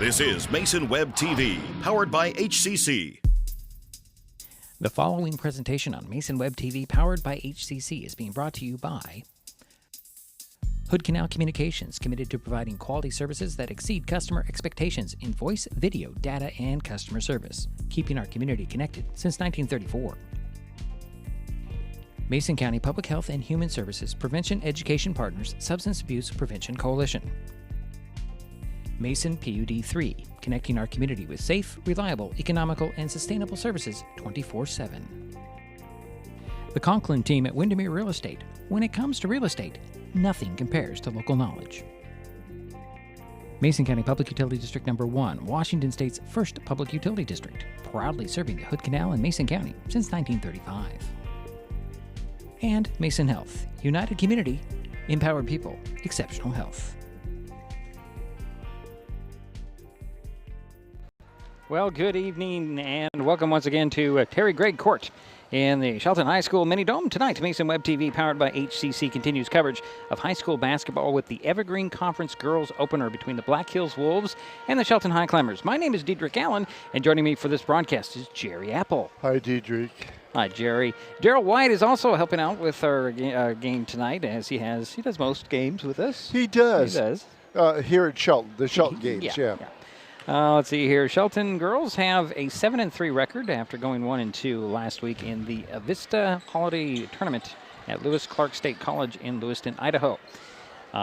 This is Mason Web TV, powered by HCC. The following presentation on Mason Web TV, powered by HCC, is being brought to you by Hood Canal Communications, committed to providing quality services that exceed customer expectations in voice, video, data, and customer service, keeping our community connected since 1934. Mason County Public Health and Human Services Prevention Education Partners Substance Abuse Prevention Coalition. Mason PUD 3, connecting our community with safe, reliable, economical, and sustainable services 24/7. The Conklin team at Windermere Real Estate. When it comes to real estate, nothing compares to local knowledge. Mason County Public Utility District Number 1, Washington State's first public utility district, proudly serving the Hood Canal in Mason County since 1935. And Mason Health, united community, empowered people, exceptional health. Well, good evening and welcome once again to Terry Gregg Court in the Shelton High School Mini Dome. Tonight, Mason Web TV, powered by HCC, continues coverage of high school basketball with the Evergreen Conference Girls Opener between the Black Hills Wolves and the Shelton Highclimbers. My name is Diedrich Allen, and joining me for this broadcast is Jerry Apple. Hi, Diedrich. Hi, Jerry. Daryl White is also helping out with our game tonight, as he does most games with us. He does. He does. Here at Shelton, the Shelton games, yeah. Let's see here. Shelton girls have a 7-3 record after going 1-2 last week in the Vista Holiday Tournament at Lewis Clark State College in Lewiston, Idaho.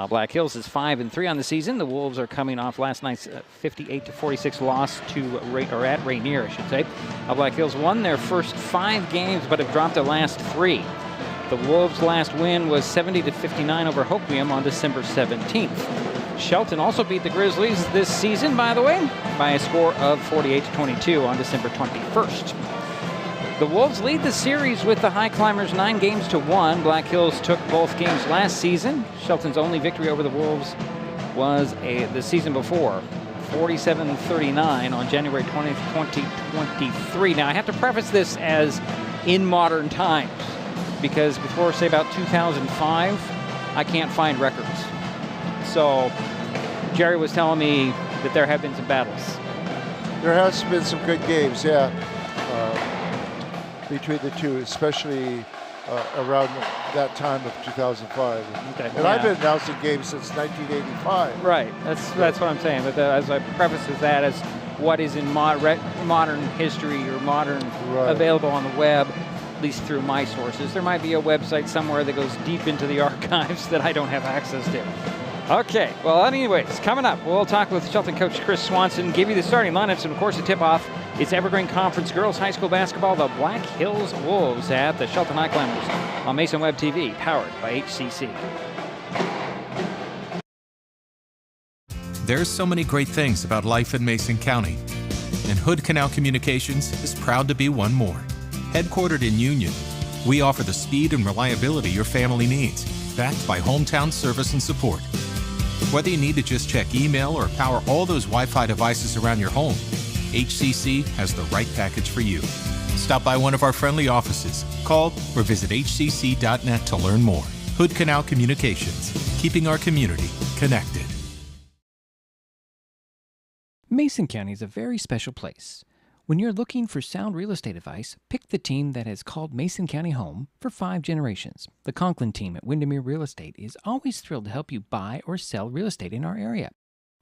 Black Hills is 5-3 on the season. The Wolves are coming off last night's 58-46 loss at Rainier, I should say. Black Hills won their first 5 games, but have dropped their last 3. The Wolves' last win was 70-59 over Hoquiam on December 17th. Shelton also beat the Grizzlies this season, by the way, by a score of 48-22 on December 21st. The Wolves lead the series with the Highclimbers 9-1. Black Hills took both games last season. Shelton's only victory over the Wolves was the season before, 47-39 on January 20th, 2023. Now, I have to preface this as in modern times, because before, say, about 2005, I can't find records. So Jerry was telling me that there have been some battles. There has been some good games, yeah, between the two, especially around that time of 2005. Okay. And I've been announcing games since 1985. Right, that's what I'm saying. But as I preface with that as what is in modern history or modern available on the web, at least through my sources. There might be a website somewhere that goes deep into the archives that I don't have access to. Okay, well, anyways, coming up, we'll talk with Shelton coach Chris Swanson, give you the starting lineups, and of course, the tip-off. It's Evergreen Conference Girls High School Basketball, the Black Hills Wolves at the Shelton Highclimbers on Mason Web TV, powered by HCC. There's so many great things about life in Mason County, and Hood Canal Communications is proud to be one more. Headquartered in Union, we offer the speed and reliability your family needs, backed by hometown service and support. Whether you need to just check email or power all those Wi-Fi devices around your home, HCC has the right package for you. Stop by one of our friendly offices, call or visit hcc.net to learn more. Hood Canal Communications, keeping our community connected. Mason County is a very special place. When you're looking for sound real estate advice, pick the team that has called Mason County home for 5 generations. The Conklin team at Windermere Real Estate is always thrilled to help you buy or sell real estate in our area.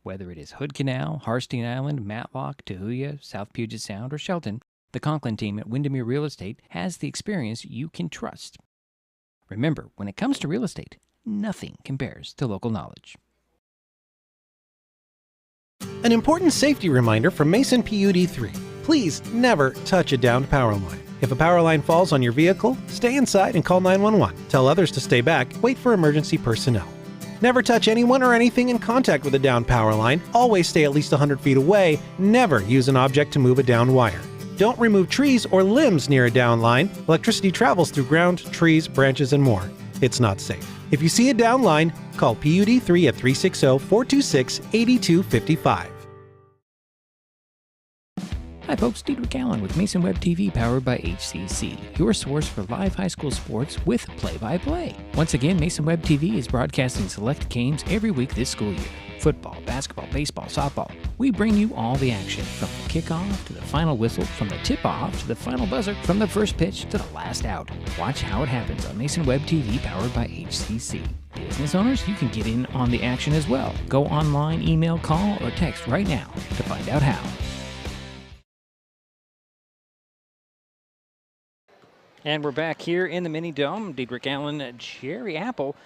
Whether it is Hood Canal, Harstein Island, Matlock, Tahuya, South Puget Sound, or Shelton, the Conklin team at Windermere Real Estate has the experience you can trust. Remember, when it comes to real estate, nothing compares to local knowledge. An important safety reminder from Mason PUD 3. Please never touch a downed power line. If a power line falls on your vehicle, stay inside and call 911. Tell others to stay back, wait for emergency personnel. Never touch anyone or anything in contact with a downed power line. Always stay at least 100 feet away. Never use an object to move a downed wire. Don't remove trees or limbs near a downed line. Electricity travels through ground, trees, branches, and more. It's not safe. If you see a downed line, call PUD 3 at 360-426-8255. Hi folks, Diedrich Allen with Mason Web TV powered by HCC, your source for live high school sports with play-by-play. Once again, Mason Web TV is broadcasting select games every week this school year. Football, basketball, baseball, softball. We bring you all the action, from the kickoff to the final whistle, from the tip-off to the final buzzer, from the first pitch to the last out. Watch how it happens on Mason Web TV powered by HCC. Business owners, you can get in on the action as well. Go online, email, call, or text right now to find out how. And we're back here in the Mini Dome. Diedrich Allen, Jerry Apple,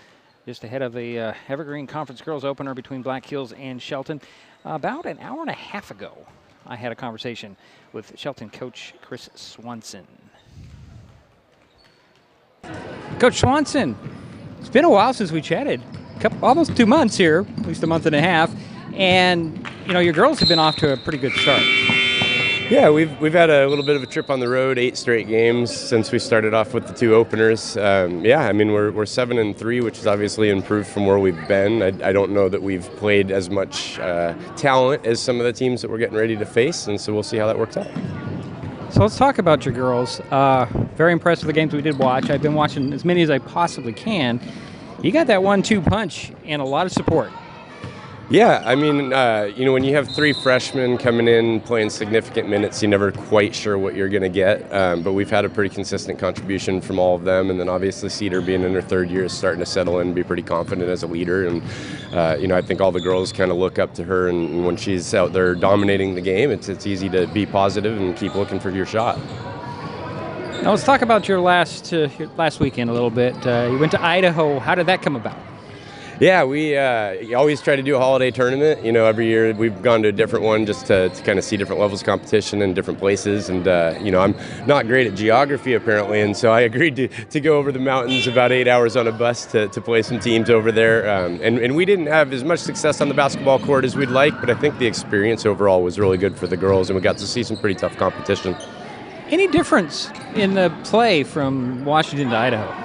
just ahead of a Evergreen Conference Girls opener between Black Hills and Shelton. About an hour and a half ago, I had a conversation with Shelton coach Chris Swanson. Coach Swanson, it's been a while since we chatted. Almost 2 months here, at least a month and a half. And, you know, your girls have been off to a pretty good start. Yeah, we've had a little bit of a trip on the road, 8 straight games since we started off with the 2 openers. Yeah, I mean, we're 7-3, which is obviously improved from where we've been. I don't know that we've played as much talent as some of the teams that we're getting ready to face, and so we'll see how that works out. So let's talk about your girls. Very impressed with the games we did watch. I've been watching as many as I possibly can. You got that 1-2 punch and a lot of support. Yeah, I mean, you know, when you have 3 freshmen coming in playing significant minutes, you're never quite sure what you're going to get. But we've had a pretty consistent contribution from all of them. And then obviously Cedar, being in her 3rd year, is starting to settle in and be pretty confident as a leader. And, you know, I think all the girls kind of look up to her. And when she's out there dominating the game, it's easy to be positive and keep looking for your shot. Now let's talk about your last weekend a little bit. You went to Idaho. How did that come about? Yeah, we always try to do a holiday tournament. You know, every year we've gone to a different one just to kind of see different levels of competition in different places. And, you know, I'm not great at geography apparently, and so I agreed to go over the mountains about 8 hours on a bus to play some teams over there. And we didn't have as much success on the basketball court as we'd like, but I think the experience overall was really good for the girls, and we got to see some pretty tough competition. Any difference in the play from Washington to Idaho?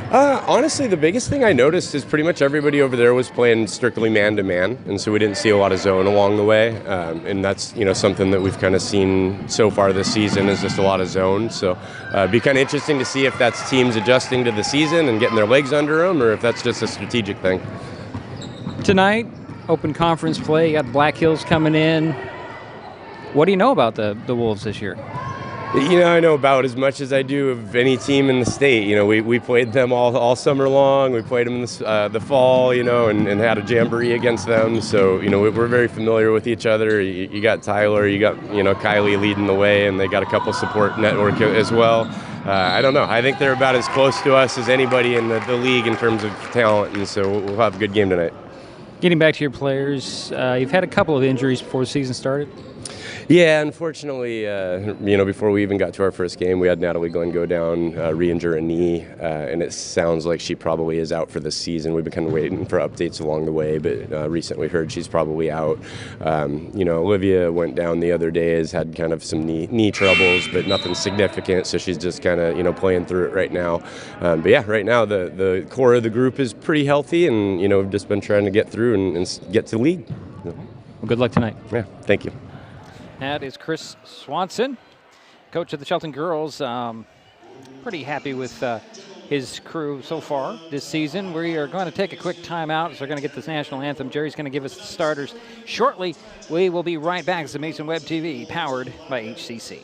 Honestly, the biggest thing I noticed is pretty much everybody over there was playing strictly man-to-man, and so we didn't see a lot of zone along the way, and that's, you know, something that we've kind of seen so far this season is just a lot of zone. So it'd be kind of interesting to see if that's teams adjusting to the season and getting their legs under them, or if that's just a strategic thing. Tonight, open conference play, you got Black Hills coming in. What do you know about the Wolves this year? You know, I know about as much as I do of any team in the state. You know, we played them all summer long. We played them in the fall, you know, and had a jamboree against them. So, you know, we're very familiar with each other. You got Tyler, you got, you know, Kylie leading the way, and they got a couple support network as well. I don't know. I think they're about as close to us as anybody in the league in terms of talent, and so we'll have a good game tonight. Getting back to your players, you've had a couple of injuries before the season started. Yeah, unfortunately, you know, before we even got to our first game, we had Natalie Glenn go down, re-injure a knee, and it sounds like she probably is out for the season. We've been kind of waiting for updates along the way, but recently heard she's probably out. You know, Olivia went down the other day, has had kind of some knee troubles, but nothing significant, so she's just kind of, you know, playing through it right now. But yeah, right now the core of the group is pretty healthy, and, you know, we've just been trying to get through and get to lead. Well, good luck tonight. Yeah, thank you. That is Chris Swanson, coach of the Shelton girls. Pretty happy with his crew so far this season. We are going to take a quick timeout, so we're going to get this national anthem. Jerry's going to give us the starters shortly. We will be right back. It's the Mason Web TV, powered by HCC.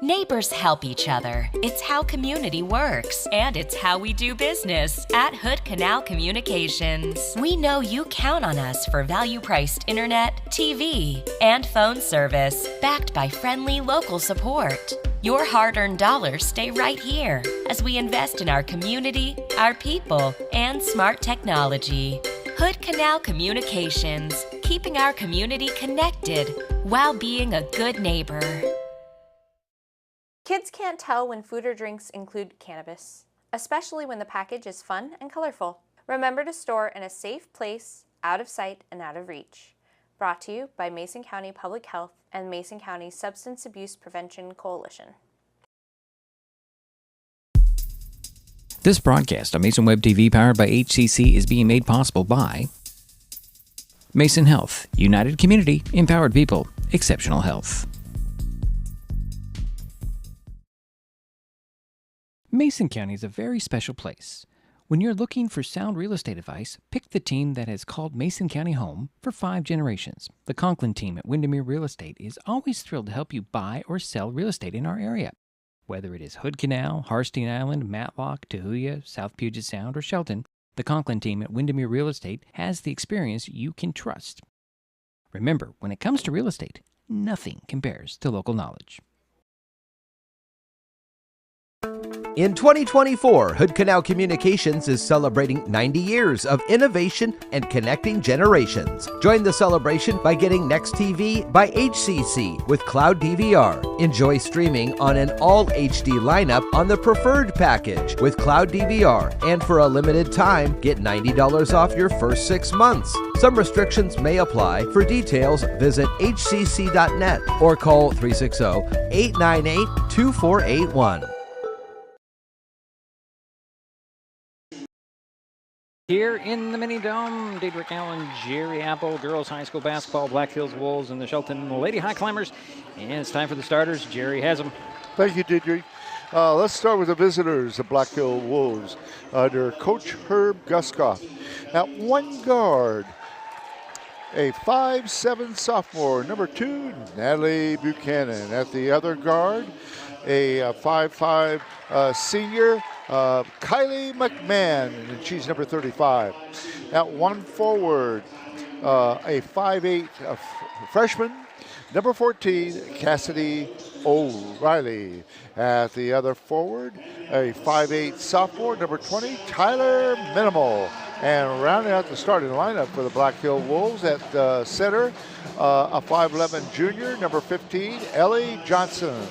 Neighbors help each other. It's how community works, and it's how we do business at Hood Canal Communications. We know you count on us for value-priced internet, TV, and phone service, backed by friendly local support. Your hard-earned dollars stay right here as we invest in our community, our people, and smart technology. Hood Canal Communications, keeping our community connected while being a good neighbor. Kids can't tell when food or drinks include cannabis, especially when the package is fun and colorful. Remember to store in a safe place, out of sight and out of reach. Brought to you by Mason County Public Health and Mason County Substance Abuse Prevention Coalition. This broadcast on Mason Web TV, powered by HCC, is being made possible by Mason Health, united community, empowered people, exceptional health. Mason County is a very special place. When you're looking for sound real estate advice, pick the team that has called Mason County home for 5 generations. The Conklin team at Windermere Real Estate is always thrilled to help you buy or sell real estate in our area. Whether it is Hood Canal, Harstein Island, Matlock, Tahuya, South Puget Sound, or Shelton, the Conklin team at Windermere Real Estate has the experience you can trust. Remember, when it comes to real estate, nothing compares to local knowledge. In 2024, Hood Canal Communications is celebrating 90 years of innovation and connecting generations. Join the celebration by getting Next TV by HCC with Cloud DVR. Enjoy streaming on an all HD lineup on the preferred package with Cloud DVR. And for a limited time, get $90 off your first 6 months. Some restrictions may apply. For details, visit hcc.net or call 360-898-2481. Here in the Mini Dome, Diedrich Allen, Jerry Apple, Girls High School Basketball, Black Hills Wolves, and the Shelton Lady Highclimbers. And it's time for the starters. Jerry has them. Thank you, Diedrich. Let's start with the visitors, the Black Hill Wolves, under Coach Herb Guskoff. At one guard, a 5'7" sophomore, number 2, Natalie Buchanan. At the other guard, a 5'5" senior, Kylie McMahon, and she's number 35. At one forward, a 5'8" freshman, number 14, Cassidy O'Reilly. At the other forward, a 5'8" sophomore, number 20, Tyler Minimal. And rounding out the starting lineup for the Black Hill Wolves at center, a 5'11" junior, number 15, Ellie Johnson.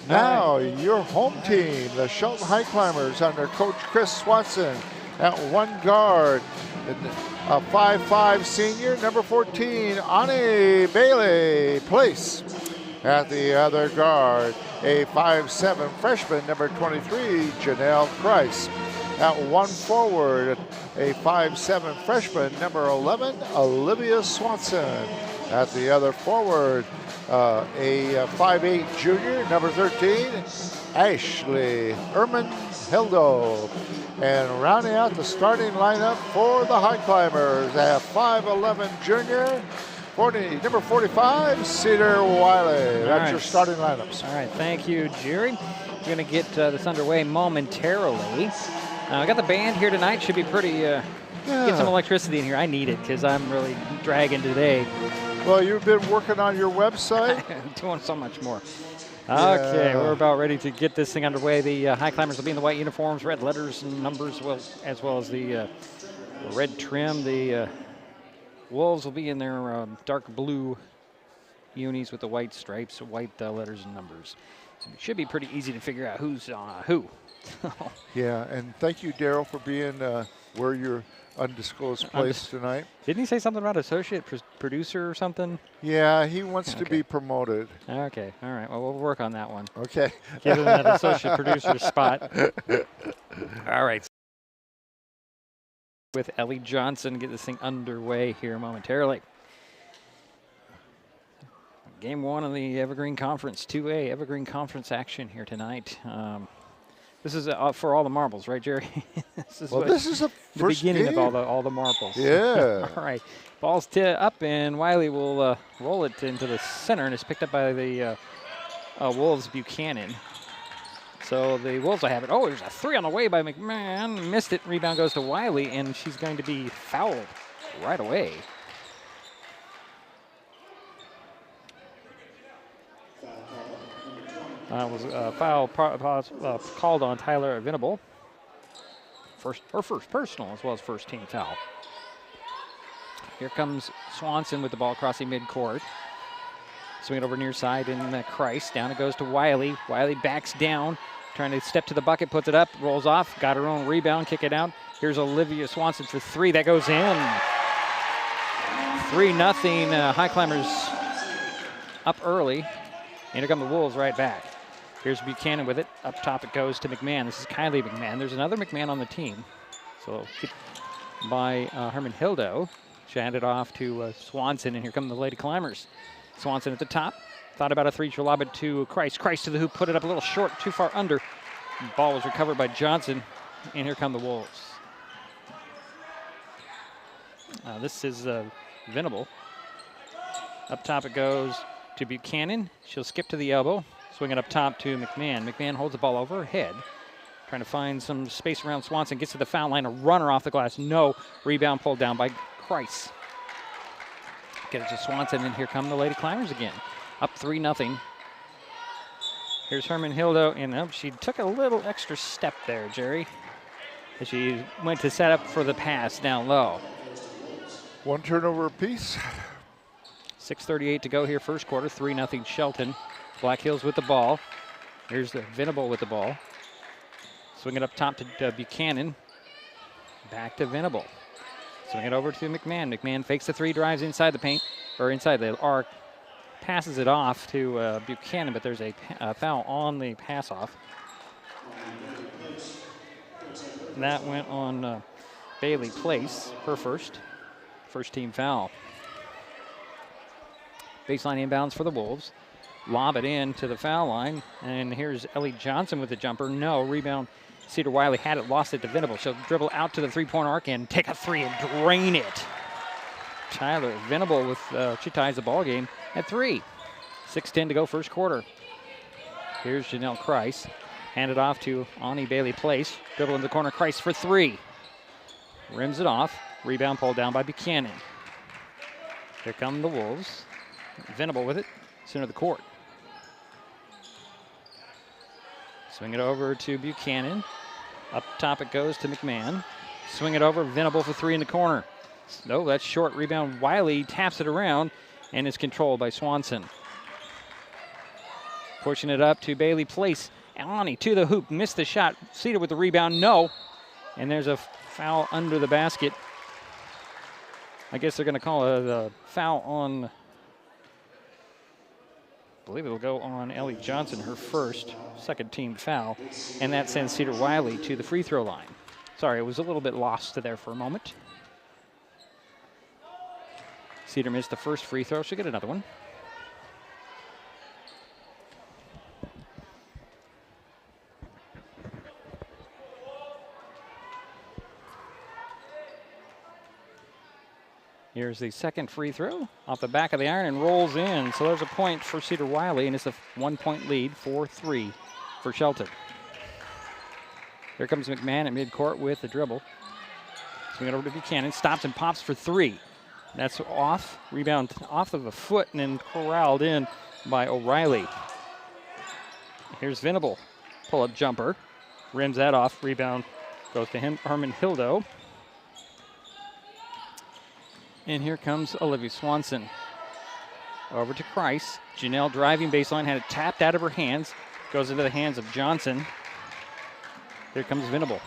Now, your home team, the Shelton Highclimbers under Coach Chris Swanson. At one guard, a 5'5" senior, number 14, Ani Bailey Place. At the other guard, a 5'7" freshman, number 23, Janelle Price. At one forward, a 5'7" freshman, number 11, Olivia Swanson. At the other forward, a 5'8" junior, number 13, Ashley Hildo. And rounding out the starting lineup for the Highclimbers, a 5'11" junior, number 45, Cedar Wiley. That's your starting lineups. All right, thank you, Jerry. We're going to get this underway momentarily. I got the band here tonight. Should be pretty, get some electricity in here. I need it because I'm really dragging today. Well, you've been working on your website. Doing so much more. Okay, we're about ready to get this thing underway. The Highclimbers will be in the white uniforms, red letters and numbers, as well as the red trim. The Wolves will be in their dark blue unis with the white stripes, white letters and numbers. So it should be pretty easy to figure out who's who. Yeah, and thank you, Daryl, for being where you're undisclosed place tonight. Didn't he say something about associate producer or something? Yeah, he wants to be promoted. Okay, all right. Well, we'll work on that one. Okay. Give him that associate producer spot. All right. With Ellie Johnson, get this thing underway here momentarily. Game 1 of the Evergreen Conference, 2A Evergreen Conference action here tonight. This is for all the marbles, right, Jerry? This is the beginning game of all the marbles. Yeah. All right. Ball's up, and Wiley will roll it into the center, and it's picked up by the Wolves' Buchanan. So the Wolves will have it. Oh, there's a 3 on the way by McMahon. Missed it. Rebound goes to Wiley, and she's going to be fouled right away. Was a foul called on Tyler Venable. Her first personal as well as first team foul. Here comes Swanson with the ball crossing midcourt. Swing it over near side in Christ. Down it goes to Wiley. Wiley backs down, trying to step to the bucket, puts it up, rolls off, got her own rebound, kick it out. Here's Olivia Swanson for 3. That goes in. 3-0. Highclimbers up early. And here come the Wolves right back. Here's Buchanan with it. Up top it goes to McMahon. This is Kylie McMahon. There's another McMahon on the team. So by Herman Hildo. She handed it off to Swanson, and here come the Lady Climbers. Swanson at the top. Thought about a three. She'll lob it to Christ. Christ to the hoop, put it up a little short, too far under. Ball was recovered by Johnson, and here come the Wolves. This is Venable. Up top it goes to Buchanan. She'll skip to the elbow. Swing it up top to McMahon. McMahon holds the ball over her head. Trying to find some space around Swanson. Gets to the foul line. A runner off the glass. No. Rebound pulled down by Christ. Get it to Swanson, and here come the Lady Climbers again. Up 3-0. Here's Herman Hildo, and she took a little extra step there, Jerry, as she went to set up for the pass down low. One turnover apiece. 6:38 to go here, first quarter. 3-0 Shelton. Black Hills with the ball. Here's the Venable with the ball. Swing it up top to Buchanan. Back to Venable. Swing it over to McMahon. McMahon fakes the three, drives inside the paint, or inside the arc. Passes it off to Buchanan, but there's a foul on the pass off. And that went on Bailey Place, her first team foul. Baseline inbounds for the Wolves. Lob it in to the foul line, and here's Ellie Johnson with the jumper. No, rebound. Cedar Wiley had it, lost it to Venable. She'll dribble out to the three-point arc and take a three and drain it. Tyler Venable with, she ties the ball game at 3. 6:10 to go, first quarter. Here's Janelle Christ. Hand it off to Ani Bailey Place. Dribble in the corner, Christ for 3. Rims it off. Rebound pulled down by Buchanan. Here come the Wolves. Venable with it, center of the court. Swing it over to Buchanan. Up top it goes to McMahon. Swing it over, Venable for 3 in the corner. No, that's short. Rebound, Wiley taps it around and is controlled by Swanson. Pushing it up to Bailey Place. Alani to the hoop, missed the shot. Cedar with the rebound, no. And there's a foul under the basket. I guess they're going to call a foul on, I believe it'll go on Ellie Johnson, her second team foul. And that sends Cedar Wiley to the free throw line. Sorry, it was a little bit lost there for a moment. Cedar missed the first free throw. She'll get another one. Here's the second free throw off the back of the iron and rolls in. So there's a point for Cedar Wiley, and it's a 1-point lead, 4-3 for Shelton. Here comes McMahon at midcourt with the dribble. Swing it over to Buchanan, stops and pops for 3. That's off, rebound off of the foot and then corralled in by O'Reilly. Here's Venable, pull-up jumper, rims that off, rebound goes to Herman Hildo. And here comes Olivia Swanson. Over to Christ. Janelle driving baseline, had it tapped out of her hands. Goes into the hands of Johnson. Here comes Venable.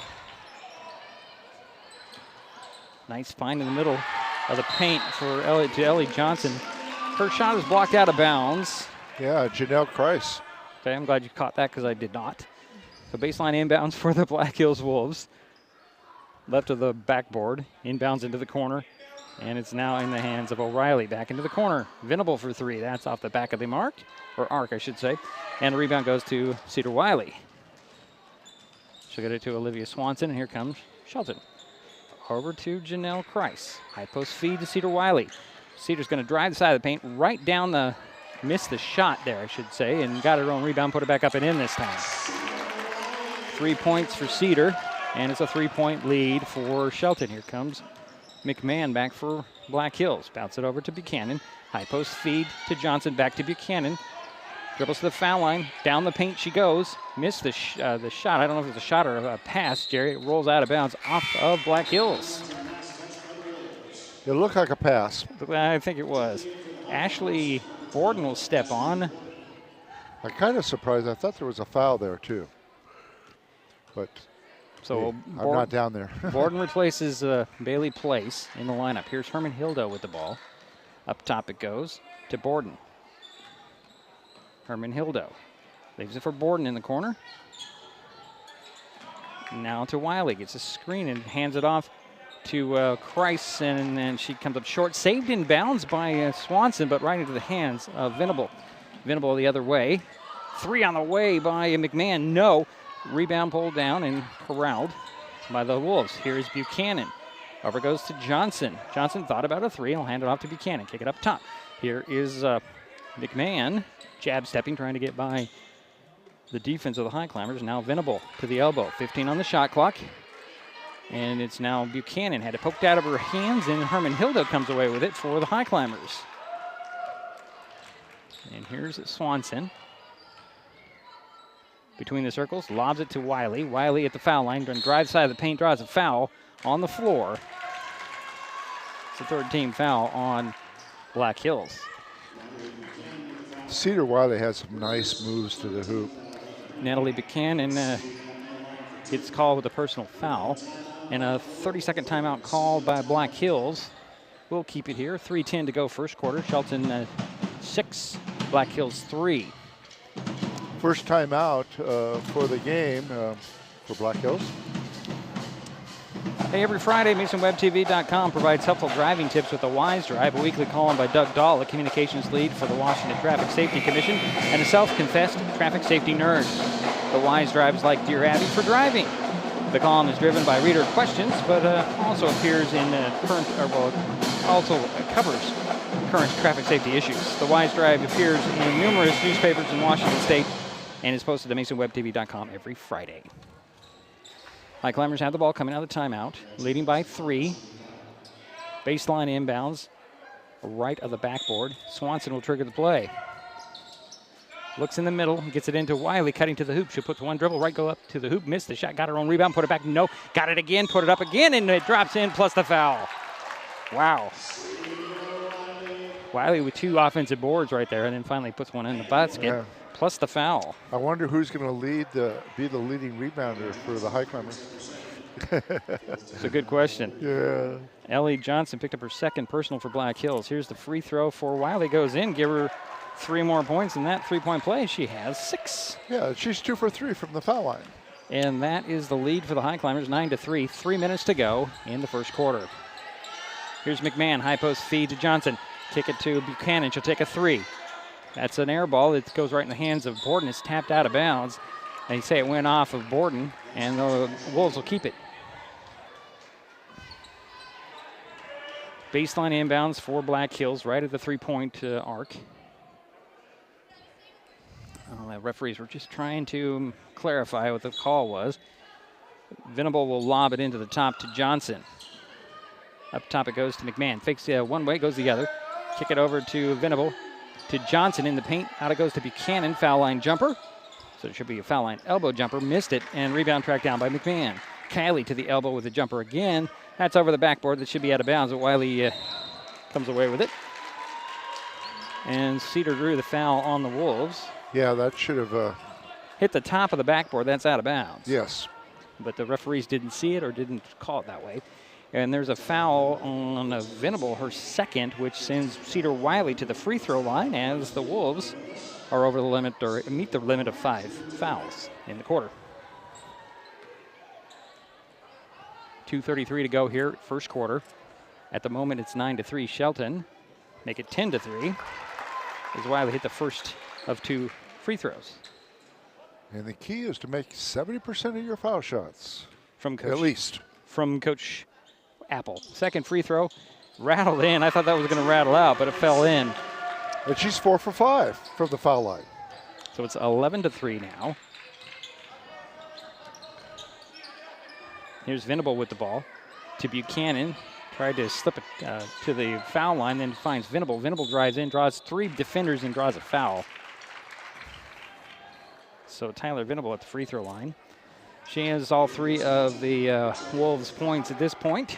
Nice find in the middle of the paint for Ellie Johnson. Her shot is blocked out of bounds. Yeah, Janelle Christ. Okay, I'm glad you caught that because I did not. So baseline inbounds for the Black Hills Wolves. Left of the backboard, inbounds into the corner. And it's now in the hands of O'Reilly. Back into the corner. Venable for 3. That's off the back of the arc, I should say. And the rebound goes to Cedar Wiley. She'll get it to Olivia Swanson, and here comes Shelton. Over to Janelle Christ. High post feed to Cedar Wiley. Cedar's going to drive the side of the paint right down the, missed the shot there, I should say, and got her own rebound, put it back up and in this time. 3 points for Cedar, and it's a 3-point lead for Shelton. Here comes McMahon back for Black Hills. Bounce it over to Buchanan. High post feed to Johnson, back to Buchanan. Dribbles to the foul line. Down the paint she goes. Missed the shot. I don't know if it was a shot or a pass, Jerry. It rolls out of bounds off of Black Hills. It looked like a pass. I think it was. Ashley Borden will step on. I'm kind of surprised. I thought there was a foul there, too. But so I'm not down there. Borden replaces Bailey Place in the lineup. Here's Herman Hildo with the ball. Up top it goes to Borden. Herman Hildo leaves it for Borden in the corner. Now to Wiley. Gets a screen and hands it off to Kreis, and then she comes up short. Saved in bounds by Swanson, but right into the hands of Venable. Venable the other way. 3 on the way by McMahon. No. Rebound pulled down and corralled by the Wolves. Here's Buchanan. Over goes to Johnson. Johnson thought about a 3. He'll hand it off to Buchanan. Kick it up top. Here is McMahon. Jab stepping, trying to get by the defense of the Highclimbers. Now Venable to the elbow. 15 on the shot clock. And it's now Buchanan. Had it poked out of her hands, and Herman Hilda comes away with it for the Highclimbers. And here's Swanson. Between the circles, lobs it to Wiley. Wiley at the foul line, drives side of the paint, draws a foul on the floor. It's a third-team foul on Black Hills. Cedar Wiley has some nice moves to the hoop. Natalie Buchanan gets called with a personal foul. And a 30-second timeout called by Black Hills. We'll keep it here. 3:10 to go first quarter. Shelton 6, Black Hills 3. First timeout for the game for Black Hills. Hey, every Friday, MasonWebTV.com provides helpful driving tips with the Wise Drive, a weekly column by Doug Dahl, a communications lead for the Washington Traffic Safety Commission, and a self-confessed traffic safety nerd. The Wise Drive is like Dear Abby for driving. The column is driven by reader questions, but also appears in also covers current traffic safety issues. The Wise Drive appears in numerous newspapers in Washington State and is posted at MasonWebTV.com every Friday. Highclimbers have the ball coming out of the timeout, leading by 3. Baseline inbounds, right of the backboard. Swanson will trigger the play. Looks in the middle, gets it into Wiley, cutting to the hoop. She puts one dribble right, go up to the hoop, missed the shot, got her own rebound, put it back, no, got it again, put it up again, and it drops in, plus the foul. Wow. Wiley with 2 offensive boards right there, and then finally puts one in the basket, plus the foul. I wonder who's going to be the leading rebounder for the Highclimbers. It's a good question. Yeah. Ellie Johnson picked up her second personal for Black Hills. Here's the free throw for Wiley, goes in, give her 3 more points in that 3-point play. She has 6. Yeah, she's 2 for 3 from the foul line. And that is the lead for the Highclimbers, 9-3. 3 minutes to go in the first quarter. Here's McMahon, high post feed to Johnson. Kick it to Buchanan. She'll take a 3. That's an air ball. It goes right in the hands of Borden. It's tapped out of bounds. They say it went off of Borden, and the Wolves will keep it. Baseline inbounds for Black Hills, right at the 3-point arc. The referees were just trying to clarify what the call was. Venable will lob it into the top to Johnson. Up top it goes to McMahon. Fakes one way, goes the other. Kick it over to Venable. To Johnson in the paint. Out it goes to Buchanan. Foul line jumper. So it should be a foul line elbow jumper. Missed it, and rebound tracked down by McMahon. Kiley to the elbow with a jumper again. That's over the backboard. That should be out of bounds, but Wiley comes away with it. And Cedar drew the foul on the Wolves. Yeah, that should have hit the top of the backboard. That's out of bounds. Yes. But the referees didn't see it or didn't call it that way. And there's a foul on Venable, her second, which sends Cedar Wiley to the free throw line as the Wolves are over the limit or meet the limit of 5 fouls in the quarter. 2:33 to go here, first quarter. At the moment, it's 9-3. Shelton make it 10-3 as Wiley hit the first of 2 free throws. And the key is to make 70% of your foul shots. From Coach, at least. From Coach Apple. Second free throw, rattled in. I thought that was going to rattle out, but it fell in. And she's 4 for 5 from the foul line. So it's 11-3 now. Here's Venable with the ball to Buchanan. Tried to slip it to the foul line, then finds Venable. Venable drives in, draws 3 defenders, and draws a foul. So Tyler Venable at the free throw line. She has all 3 of the Wolves' points at this point.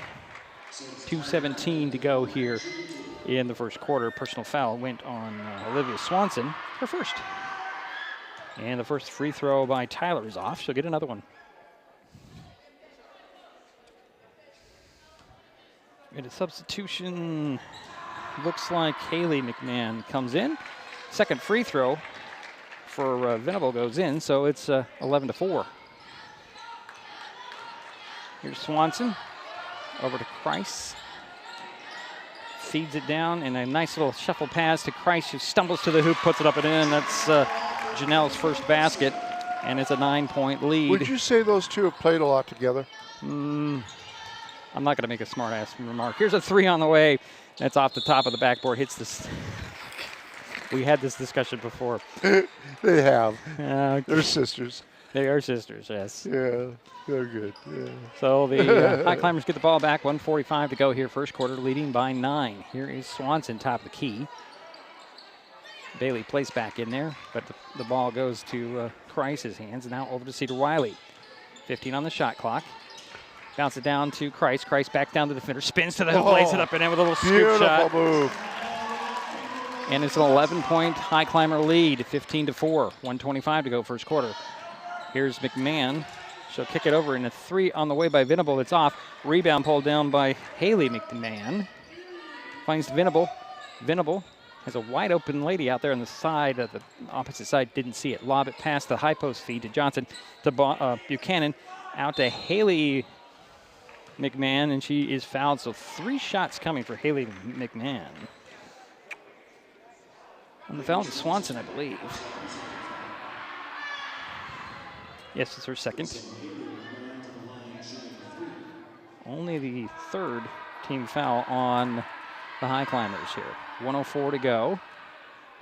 2:17 to go here in the first quarter. Personal foul went on Olivia Swanson, her first. And the first free throw by Tyler is off. She'll get another one. And a substitution, looks like Haley McMahon comes in. Second free throw for Venable goes in, so it's 11-4. Here's Swanson over to Price feeds it down, and a nice little shuffle pass to Christ, who stumbles to the hoop, puts it up and in. That's Janelle's first basket, and it's a 9-point lead. Would you say those two have played a lot together? I'm not going to make a smart-ass remark. Here's a three on the way. That's off the top of the backboard. Hits this. We had this discussion before. They have. They're sisters. They are sisters, yes. Yeah, they're good. Yeah. So the Highclimbers get the ball back. 1:45 to go here, first quarter, leading by 9. Here is Swanson, top of the key. Bailey plays back in there, but the ball goes to Christ's hands. Now over to Cedar Wiley. 15 on the shot clock. Bounce it down to Christ. Christ back down to the defender. Spins to the hoop, lays it up and in with a little scoop shot. Beautiful move. And it's an 11-point Highclimber lead, 15-4. 1:25 to go, first quarter. Here's McMahon. She'll kick it over, and a three on the way by Venable. It's off. Rebound pulled down by Haley McMahon. Finds Venable. Venable has a wide open lady out there on the side, the opposite side. Didn't see it. Lob it past the high post feed to Johnson. To Buchanan. Out to Haley McMahon, and she is fouled. So 3 shots coming for Haley McMahon. And the foul to Swanson, I believe. Yes, it's her second. Only the 3rd team foul on the Highclimbers here. 1:04 to go.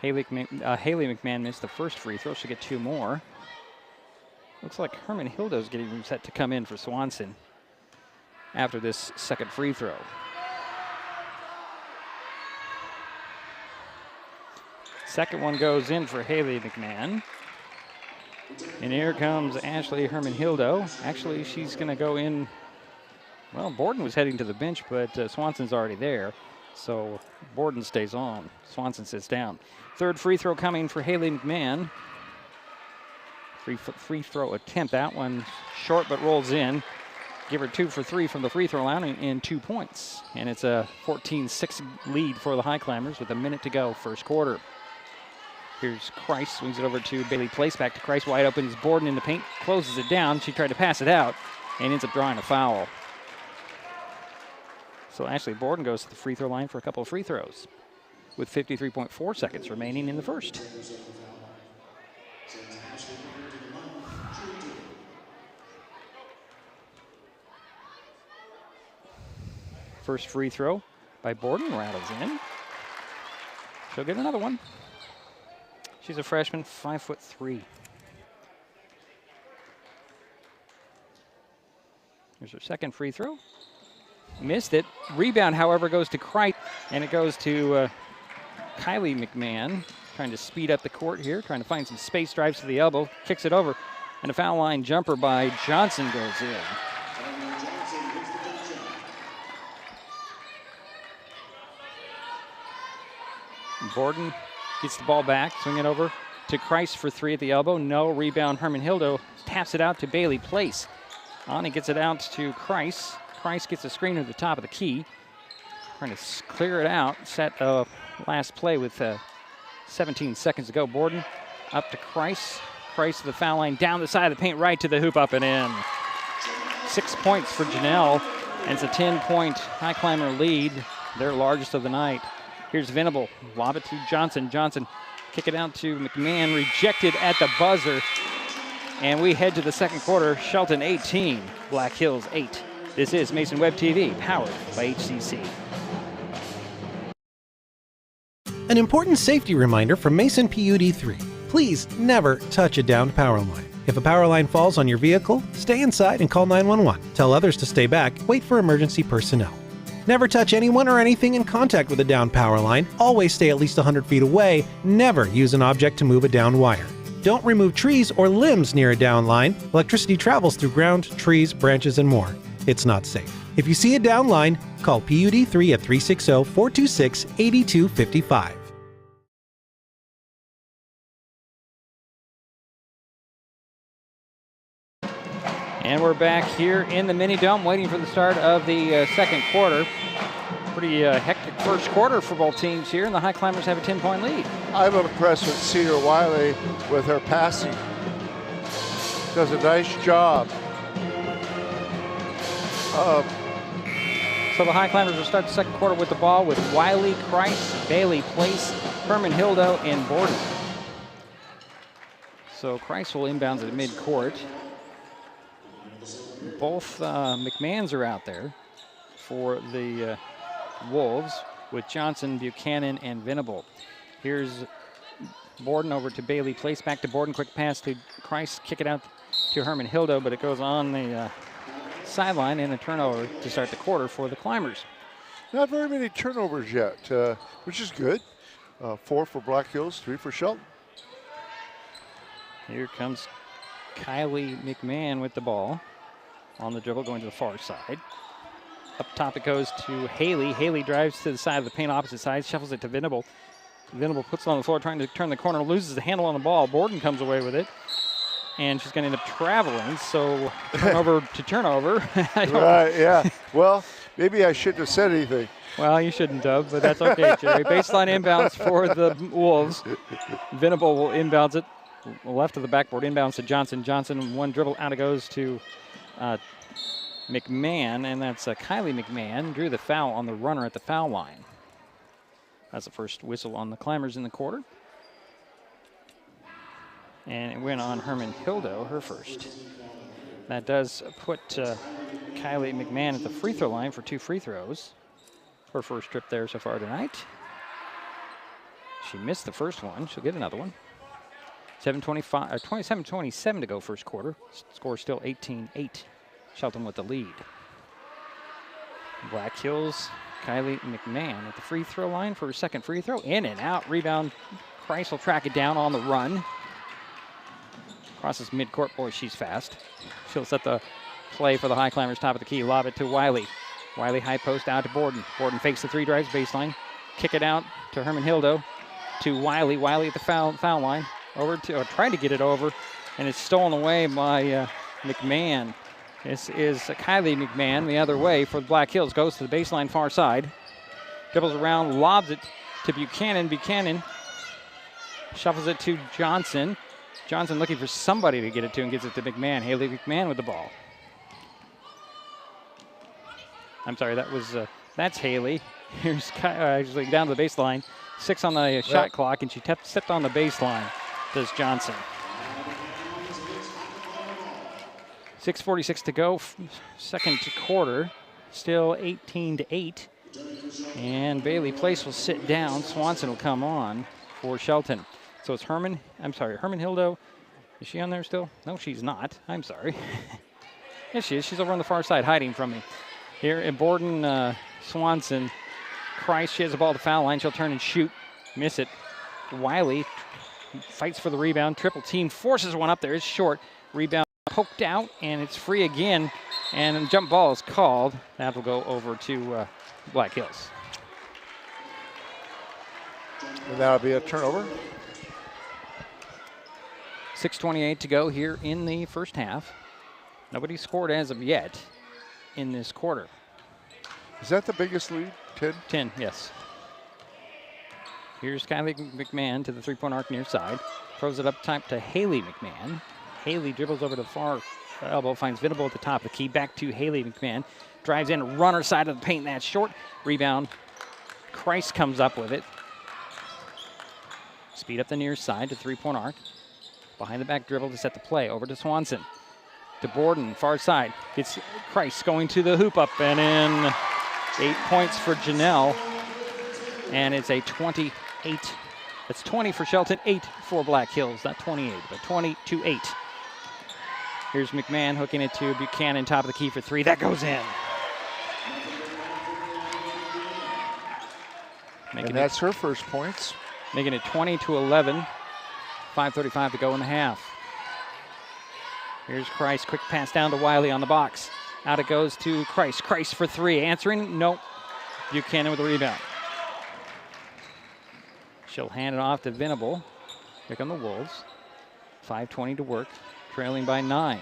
Haley McMahon missed the first free throw. She'll get 2 more. Looks like Herman Hildo's getting set to come in for Swanson after this second free throw. Second one goes in for Haley McMahon. And here comes Ashley Herman Hildo. Actually, she's going to go in. Well, Borden was heading to the bench, but Swanson's already there. So Borden stays on. Swanson sits down. Third free throw coming for Haley McMahon. Free throw attempt. That one short but rolls in. Give her 2 for 3 from the free throw line and 2 points. And it's a 14-6 lead for the Highclimbers with a minute to go, first quarter. Here's Christ, swings it over to Bailey, place back to Christ, wide open. Is Borden in the paint, closes it down. She tried to pass it out and ends up drawing a foul. So Ashley Borden goes to the free throw line for a couple of free throws with 53.4 seconds remaining in the first. First free throw by Borden rattles in. She'll get another one. She's a freshman, 5'3". Here's her second free throw. Missed it. Rebound, however, goes to Christ, and it goes to Kylie McMahon, trying to speed up the court here, trying to find some space, drives to the elbow, kicks it over, and a foul line jumper by Johnson goes in. Borden gets the ball back, swing it over to Christ for 3 at the elbow. No rebound. Herman Hildo taps it out to Bailey Place. Ani gets it out to Christ. Christ gets a screen at the top of the key. Trying to clear it out. Set last play with 17 seconds to go. Borden up to Christ. Christ to the foul line, down the side of the paint, right to the hoop, up and in. 6 points for Janelle, and it's a 10-point Highclimber lead, their largest of the night. Here's Venable, lob it to Johnson. Johnson kick it out to McMahon, rejected at the buzzer. And we head to the second quarter. Shelton 18, Black Hills 8. This is Mason Web TV, powered by HCC. An important safety reminder from Mason PUD 3. Please never touch a downed power line. If a power line falls on your vehicle, stay inside and call 911. Tell others to stay back, wait for emergency personnel. Never touch anyone or anything in contact with a downed power line. Always stay at least 100 feet away. Never use an object to move a downed wire. Don't remove trees or limbs near a downed line. Electricity travels through ground, trees, branches, and more. It's not safe. If you see a downed line, call PUD 3 at 360-426-8255. And we're back here in the mini dome waiting for the start of the second quarter. Pretty hectic first quarter for both teams here, and the Highclimbers have a 10-point lead. I'm impressed with Cedar Wiley with her passing. Does a nice job. So So the Highclimbers will start the second quarter with the ball with Wiley, Christ, Bailey, Place, Herman, Hildo, and Borden. So Christ will inbounds at midcourt. Both McMahons are out there for the Wolves with Johnson, Buchanan, and Venable. Here's Borden over to Bailey Place, back to Borden, quick pass to Christ, kick it out to Herman Hildo, but it goes on the sideline and a turnover to start the quarter for the Climbers. Not very many turnovers yet, which is good. 4 for Black Hills, 3 for Shelton. Here comes Kylie McMahon with the ball on the dribble, going to the far side. Up top it goes to Haley. Haley drives to the side of the paint, opposite side, shuffles it to Venable. Venable puts it on the floor, trying to turn the corner, loses the handle on the ball. Borden comes away with it, and she's going to end up traveling, so turnover to turnover. Right, yeah. Well, maybe I shouldn't have said anything. Well, you shouldn't have, but that's okay, Jerry. Baseline inbounds for the Wolves. Venable will inbounds it. Left of the backboard, inbounds to Johnson. Johnson, one dribble, out it goes to McMahon, and that's Kylie McMahon. Drew the foul on the runner at the foul line. That's the first whistle on the Climbers in the quarter. And it went on Herman Hildo, her first. That does put Kylie McMahon at the free throw line for 2 free throws. Her first trip there so far tonight. She missed the first one. She'll get another one. 27-27 to go first quarter. Score still 18-8. Shelton with the lead. Black Hills, Kylie McMahon at the free throw line for her second free throw. In and out. Rebound. Christ will track it down on the run. Crosses midcourt. Boy, she's fast. She'll set the play for the Highclimbers, top of the key. Lob it to Wiley. Wiley high post out to Borden. Borden fakes the 3, drives baseline. Kick it out to Herman Hildo. To Wiley. Wiley at the foul line. Over to, trying to get it over, and it's stolen away by McMahon. This is Kylie McMahon the other way for the Black Hills. Goes to the baseline far side. Dribbles around, lobs it to Buchanan. Buchanan shuffles it to Johnson. Johnson looking for somebody to get it to and gives it to McMahon. Haley McMahon with the ball. I'm sorry, that's Haley. Here's actually down to the baseline. 6 on the shot clock, and she stepped on the baseline. Does Johnson. 6:46 to go, second quarter, still 18-8. And Bailey Place will sit down. Swanson will come on for Shelton. So it's Herman Hildo. Is she on there still? No, she's not. I'm sorry. Yes, she is. She's over on the far side, hiding from me. Here in Borden, Swanson, Christ, she has the ball at the foul line. She'll turn and shoot. Miss it. Wiley fights for the rebound. Triple team, forces one up there. It's short. Rebound poked out, and it's free again. And jump ball is called. That will go over to Black Hills. And that'll be a turnover. 6:28 to go here in the first half. Nobody scored as of yet in this quarter. Is that the biggest lead? 10? 10, yes. Here's Kylie McMahon to the three-point arc near side. Throws it up top to Haley McMahon. Haley dribbles over to the far elbow, finds Venable at the top of the key. Back to Haley McMahon. Drives in, runner side of the paint, that's short. Rebound. Christ comes up with it. Speed up the near side to three-point arc. Behind the back dribble to set the play. Over to Swanson. To Borden, far side. Gets Christ going to the hoop, up and in. 8 points for Janelle. And it's a 28. That's 20 for Shelton, 8 for Black Hills. Not 28, but 20-8. Here's McMahon hooking it to Buchanan, top of the key for 3. That goes in. And that's her first points. Making it 20-11. 5:35 to go in the half. Here's Christ, quick pass down to Wiley on the box. Out it goes to Christ. Christ for 3, answering, nope. Buchanan with the rebound. She'll hand it off to Venable. Here come the Wolves. 5:20 to work, trailing by 9.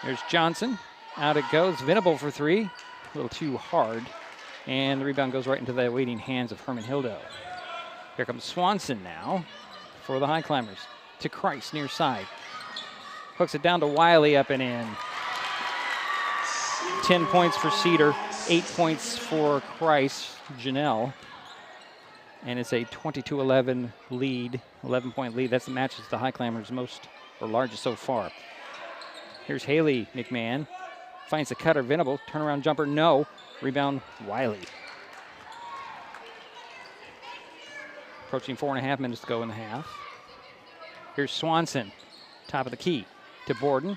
Here's Johnson. Out it goes. Venable for 3. A little too hard. And the rebound goes right into the waiting hands of Herman Hildo. Here comes Swanson now for the Highclimbers. To Christ, near side. Hooks it down to Wiley, up and in. 10 points for Cedar, 8 points for Christ, Janelle. And it's a 22-11 lead, 11-point lead. That's the matches the Highclimbers most or largest so far. Here's Haley McMahon. Finds the cutter, Venable. Turnaround jumper, no. Rebound, Wiley. Approaching 4.5 minutes to go in the half. Here's Swanson, top of the key to Borden.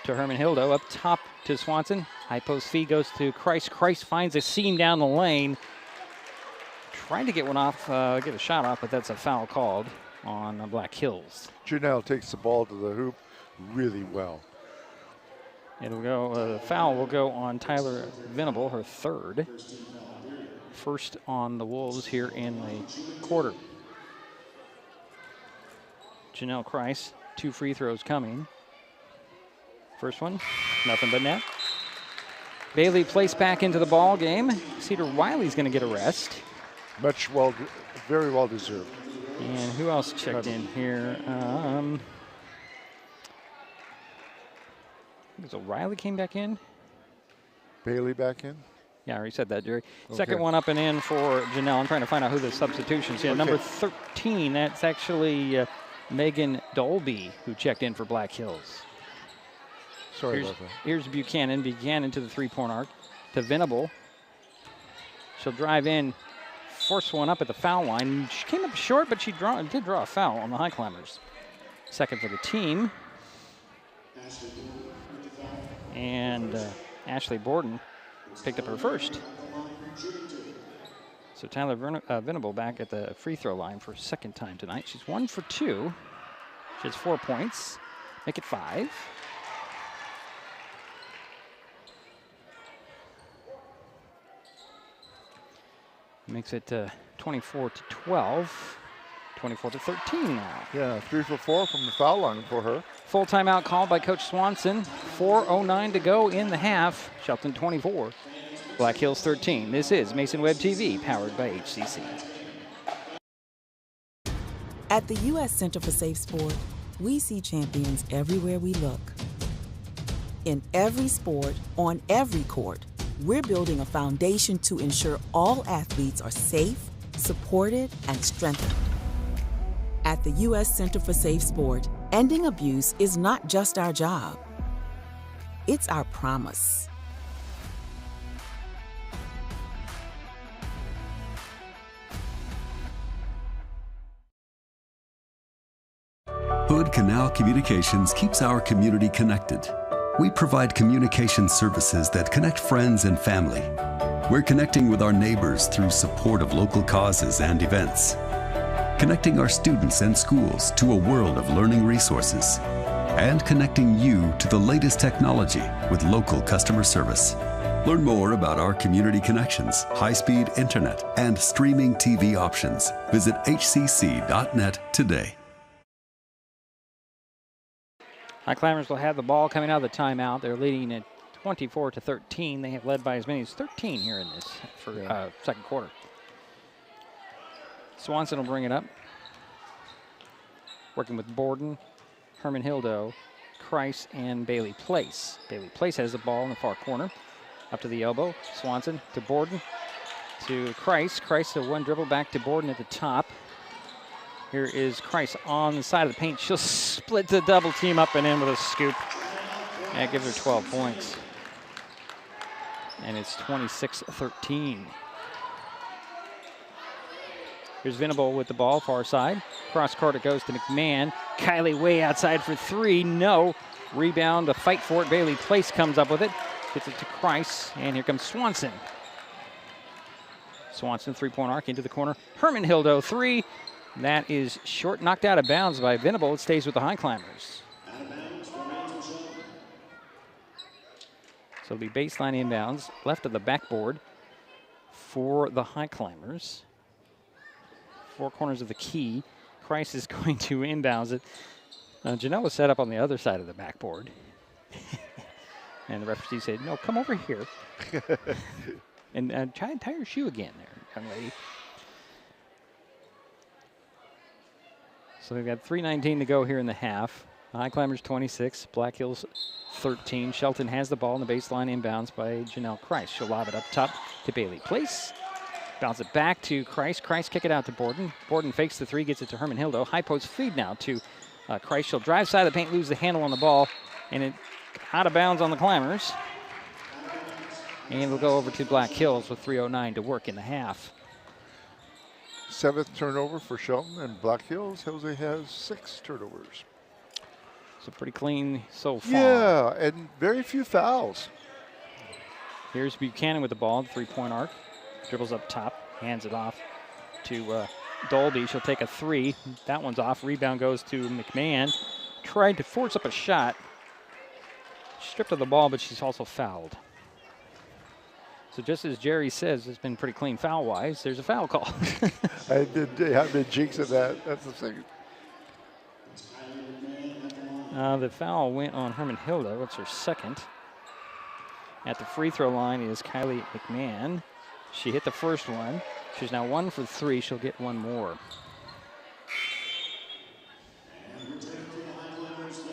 To Herman Hildo, up top to Swanson. High post feed goes to Christ. Christ finds a seam down the lane. Trying to get one off, get a shot off, but that's a foul called on Black Hills. Janelle takes the ball to the hoop really well. It'll go, the foul will go on Tyler Venable, her third. First on the Wolves here in the quarter. Janelle Christ, 2 free throws coming. First one, nothing but net. Bailey placed back into the ball game. Cedar Wiley's going to get a rest. Very well deserved. And who else checked in here? So Riley came back in. Bailey back in. Yeah, I already said that, Jerry. Okay. Second one up and in for Janelle. I'm trying to find out who the substitutions here. Okay. Number 13, that's actually Megan Dolby who checked in for Black Hills. Sorry about that. Here's Buchanan. Buchanan to the 3-point arc. To Venable. She'll drive in, force one up at the foul line. She came up short, but she did draw a foul on the Highclimbers. Second for the team. And Ashley Borden picked up her first. So Tyler Venable back at the free throw line for a second time tonight. She's 1 for 2. She has 4 points. Make it 5. Makes it 24 to 12, 24 to 13 now. Yeah, 3 for 4 from the foul line for her. Full timeout called by Coach Swanson. 4:09 to go in the half. Shelton 24, Black Hills 13. This is Mason Web TV, powered by HCC. At the U.S. Center for Safe Sport, we see champions everywhere we look. In every sport, on every court, we're building a foundation to ensure all athletes are safe, supported, and strengthened. At the U.S. Center for Safe Sport, ending abuse is not just our job. It's our promise. Hood Canal Communications keeps our community connected. We provide communication services that connect friends and family. We're connecting with our neighbors through support of local causes and events. Connecting our students and schools to a world of learning resources. And connecting you to the latest technology with local customer service. Learn more about our community connections, high-speed internet, and streaming TV options. Visit hcc.net today. Highclimbers will have the ball coming out of the timeout. They're leading at 24 to 13. They have led by as many as 13 here in this second quarter. Swanson will bring it up. Working with Borden, Herman Hildo, Christ, and Bailey Place. Bailey Place has the ball in the far corner. Up to the elbow. Swanson to Borden, to Christ. Christ, a one dribble back to Borden at the top. Here is Christ on the side of the paint. She'll split the double team up and in with a scoop. That gives her 12 points. And it's 26-13. Here's Venable with the ball, far side. Cross court it goes to McMahon. Kylie way outside for 3. No. Rebound, a fight for it. Bailey Place comes up with it. Gets it to Christ. And here comes Swanson. Swanson, 3-point arc into the corner. Herman Hildo, 3. That is short, knocked out of bounds by Venable. It stays with the Highclimbers. So it'll be baseline inbounds, left of the backboard for the Highclimbers. 4 corners of the key. Christ is going to inbounds it. Janelle was set up on the other side of the backboard. And the referee said, no, come over here. And try and tie your shoe again there, young lady. So we've got 3:19 to go here in the half. Highclimbers 26, Black Hills 13. Shelton has the ball in the baseline, inbounds by Janelle Christ. She'll lob it up top to Bailey Place. Bounce it back to Christ. Christ kick it out to Borden. Borden fakes the three, gets it to Herman Hildo. High post feed now to Christ. She'll drive side of the paint, lose the handle on the ball, and it out of bounds on the Climbers. And it'll go over to Black Hills with 3:09 to work in the half. 7th turnover for Shelton, and Black Hills. Jose has 6 turnovers. So pretty clean so far. Yeah, and very few fouls. Here's Buchanan with the ball, three-point arc. Dribbles up top, hands it off to Dolby. She'll take a three. That one's off. Rebound goes to McMahon. Tried to force up a shot. Stripped of the ball, but she's also fouled. So just as Jerry says, it's been pretty clean foul-wise. There's a foul call. I've been jinxing that. That's the thing. The foul went on Herman Hilda. It's her second. At the free throw line is Kylie McMahon. She hit the first one. She's now 1 for 3. She'll get one more.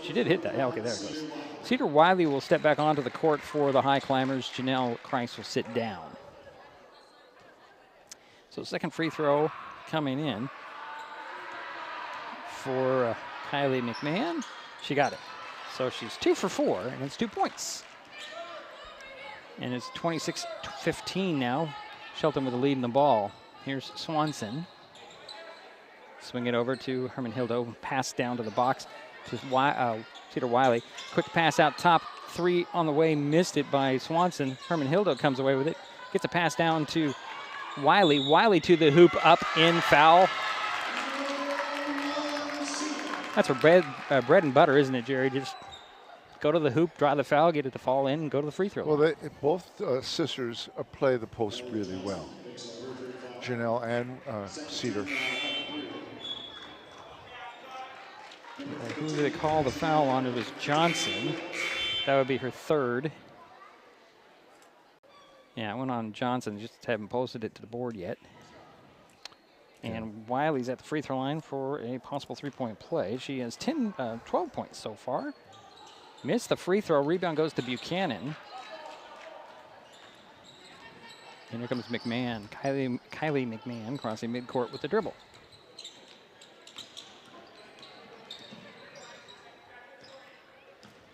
She did hit that. Yeah, okay, there it goes. Cedar Wiley will step back onto the court for the Highclimbers. Janelle Christ will sit down. So second free throw coming in for Kylie McMahon. She got it. So she's 2 for 4, and it's 2 points. And it's 26-15 now. Shelton with the lead in the ball. Here's Swanson. Swing it over to Herman Hildo. Pass down to the box to Cedar Wiley. Quick pass out top. 3 on the way. Missed it by Swanson. Herman Hildo comes away with it. Gets a pass down to Wiley. Wiley to the hoop. Up, in, foul. That's for bread and butter, isn't it, Jerry? Just go to the hoop, draw the foul, get it to fall in, and go to the free throw. Well, both sisters play the post really well. Janelle and Cedar. Who did they call the foul on? It was Johnson. That would be her third. Yeah, it went on Johnson. Just haven't posted it to the board yet. And Wiley's at the free throw line for a possible three-point play. She has 12 points so far. Missed the free throw. Rebound goes to Buchanan. And here comes McMahon. Kylie McMahon crossing midcourt with the dribble.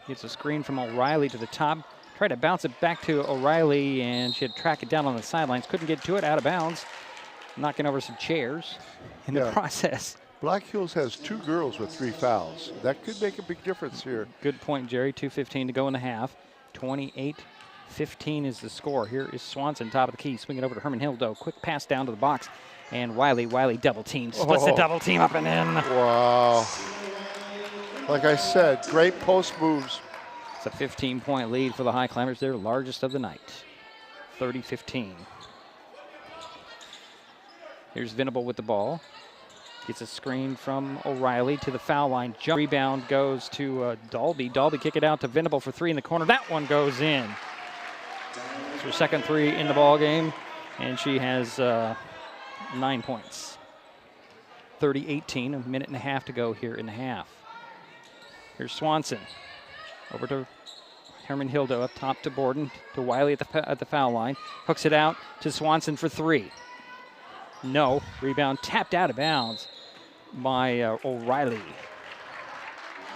Gets a screen from O'Reilly to the top. Tried to bounce it back to O'Reilly, and she had to track it down on the sidelines. Couldn't get to it, out of bounds. Knocking over some chairs in the process. Black Hills has 2 girls with 3 fouls. That could make a big difference here. Good point, Jerry. 2:15 to go in the half. 28-15 is the score. Here is Swanson, top of the key. Swing it over to Herman Hildo. Quick pass down to the box. And Wiley double team. Splits the double team up and in. Wow. Like I said, great post moves. It's a 15-point lead for the Highclimbers. Their largest of the night. 30-15. Here's Venable with the ball. Gets a screen from O'Reilly to the foul line. Jump rebound goes to Dalby. Dalby kick it out to Venable for 3 in the corner. That one goes in. It's her second 3 in the ball game, and she has 9 points. 30-18, a minute and a half to go here in the half. Here's Swanson. Over to Herman Hildo, up top to Borden, to Wiley at the foul line. Hooks it out to Swanson for 3. No. Rebound tapped out of bounds by O'Reilly.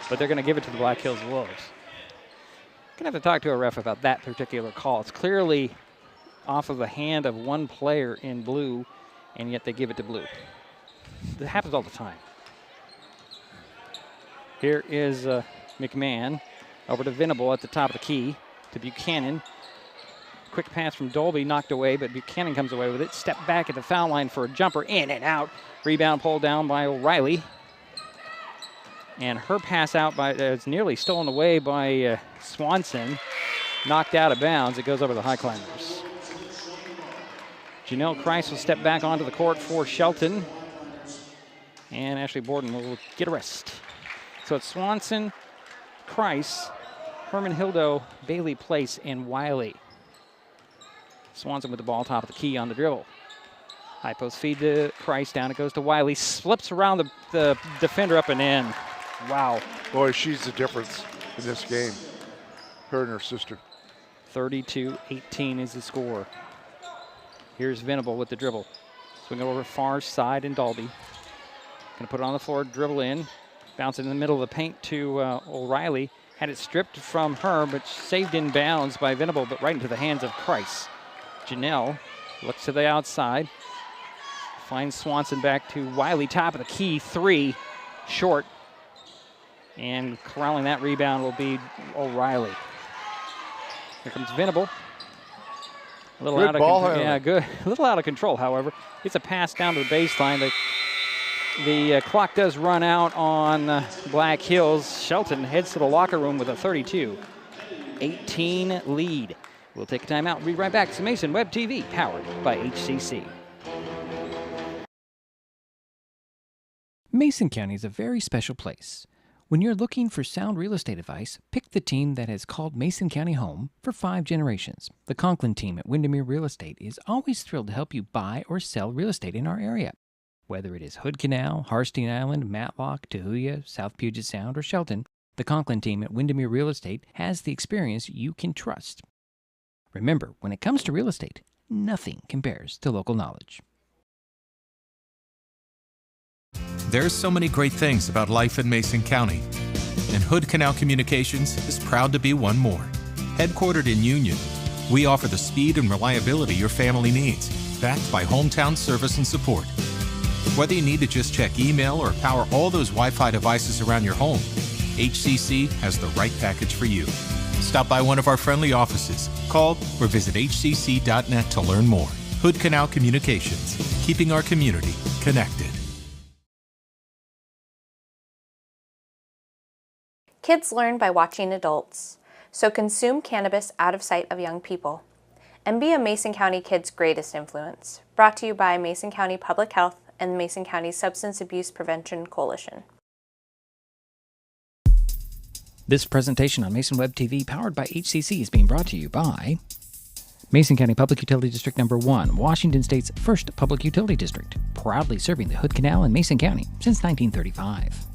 But they're going to give it to the Black Hills Wolves. Going to have to talk to a ref about that particular call. It's clearly off of the hand of one player in blue, and yet they give it to blue. It happens all the time. Here is McMahon over to Venable at the top of the key to Buchanan. Quick pass from Dolby, knocked away, but Buchanan comes away with it. Step back at the foul line for a jumper, in and out. Rebound pulled down by O'Reilly. And her pass out it's nearly stolen away by Swanson. Knocked out of bounds. It goes over the Highclimbers. Janelle Christ will step back onto the court for Shelton. And Ashley Borden will get a rest. So it's Swanson, Christ, Herman Hildo, Bailey Place, and Wiley. Swanson with the ball, top of the key on the dribble. High post feed to Christ, down it goes to Wiley. Slips around the defender up and in. Wow. Boy, she's the difference in this game. Her and her sister. 32-18 is the score. Here's Venable with the dribble. Swing it over far side and Dalby. Gonna put it on the floor, dribble in. Bounce it in the middle of the paint to O'Reilly. Had it stripped from her, but saved in bounds by Venable, but right into the hands of Price. Janelle looks to the outside. Finds Swanson back to Wiley, top of the key, 3, short. And corralling that rebound will be O'Reilly. Here comes Venable. A little good ball control. Yeah, good. A little out of control, however. It's a pass down to the baseline. The clock does run out on Black Hills. Shelton heads to the locker room with a 32-18 lead. We'll take a timeout and be right back to Mason Web TV, powered by HCC. Mason County is a very special place. When you're looking for sound real estate advice, pick the team that has called Mason County home for 5 generations. The Conklin team at Windermere Real Estate is always thrilled to help you buy or sell real estate in our area. Whether it is Hood Canal, Harstein Island, Matlock, Tahuya, South Puget Sound, or Shelton, the Conklin team at Windermere Real Estate has the experience you can trust. Remember, when it comes to real estate, nothing compares to local knowledge. There's so many great things about life in Mason County, and Hood Canal Communications is proud to be one more. Headquartered in Union, we offer the speed and reliability your family needs, backed by hometown service and support. Whether you need to just check email or power all those Wi-Fi devices around your home, HCC has the right package for you. Stop by one of our friendly offices, call or visit hcc.net to learn more. Hood Canal Communications, keeping our community connected. Kids learn by watching adults, so consume cannabis out of sight of young people. And be a Mason County kid's greatest influence. Brought to you by Mason County Public Health and Mason County Substance Abuse Prevention Coalition. This presentation on Mason Web TV, powered by HCC, is being brought to you by Mason County Public Utility District Number 1, Washington State's first public utility district, proudly serving the Hood Canal in Mason County since 1935.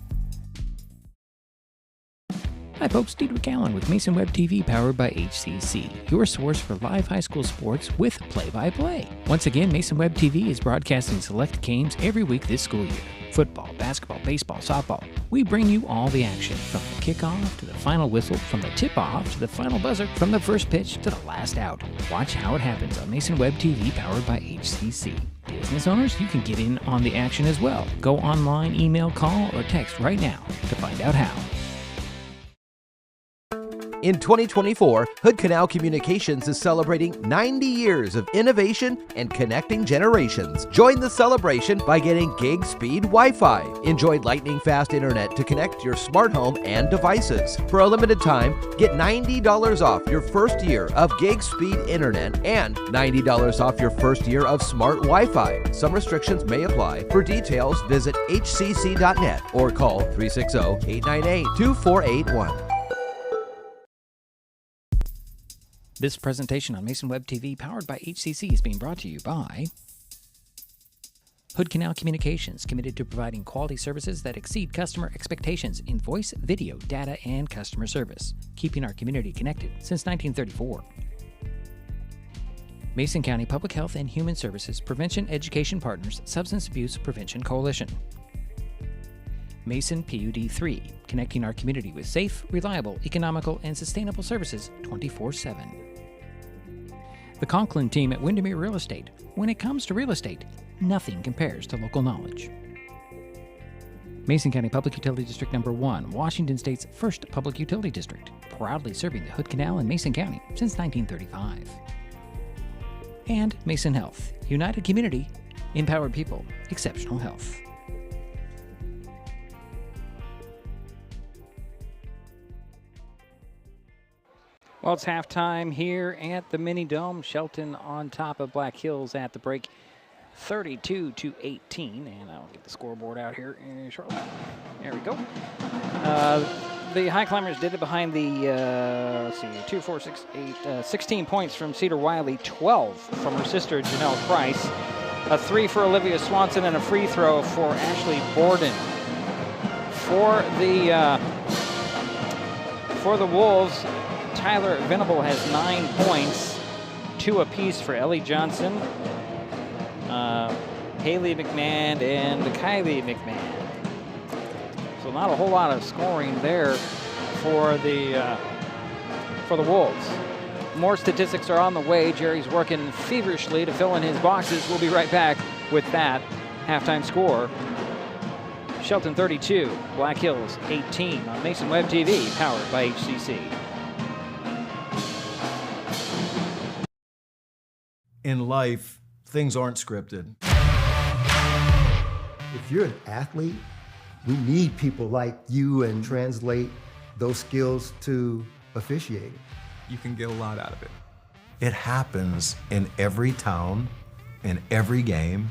Hi folks, Diedrich Allen with Mason Web TV, powered by HCC, your source for live high school sports with play-by-play. Once again, Mason Web TV is broadcasting select games every week this school year. Football, basketball, baseball, softball. We bring you all the action, from the kickoff to the final whistle, from the tip-off to the final buzzer, from the first pitch to the last out. Watch how it happens on Mason Web TV, powered by HCC. Business owners, you can get in on the action as well. Go online, email, call, or text right now to find out how. In 2024, Hood Canal Communications is celebrating 90 years of innovation and connecting generations. Join the celebration by getting gig speed Wi-Fi. Enjoy lightning fast internet to connect your smart home and devices. For a limited time, get $90 off your first year of gig speed internet and $90 off your first year of smart Wi-Fi. Some restrictions may apply. For details, visit hcc.net or call 360-898-2481. This presentation on Mason Web TV, powered by HCC, is being brought to you by Hood Canal Communications, committed to providing quality services that exceed customer expectations in voice, video, data, and customer service, keeping our community connected since 1934. Mason County Public Health and Human Services Prevention Education Partners Substance Abuse Prevention Coalition. Mason PUD 3, connecting our community with safe, reliable, economical, and sustainable services 24/7. The Conklin team at Windermere Real Estate. When it comes to real estate, nothing compares to local knowledge. Mason County Public Utility District Number 1, Washington State's first public utility district, proudly serving the Hood Canal in Mason County since 1935. And Mason Health, united community, empowered people, exceptional health. Well, it's halftime here at the Mini Dome. Shelton on top of Black Hills at the break, 32-18. And I'll get the scoreboard out here shortly. There we go. The Highclimbers did it behind the, 16 points from Cedar Wiley, 12 from her sister Janelle Price, a 3 for Olivia Swanson, and a free throw for Ashley Borden. For the For the Wolves, Tyler Venable has 9 points, 2 apiece for Ellie Johnson, Haley McMahon, and Kylie McMahon. So not a whole lot of scoring there for the Wolves. More statistics are on the way. Jerry's working feverishly to fill in his boxes. We'll be right back with that halftime score. Shelton 32, Black Hills 18 on Mason Web TV, powered by HCC. In life, things aren't scripted. If you're an athlete, we need people like you and translate those skills to officiating. You can get a lot out of it. It happens in every town, in every game.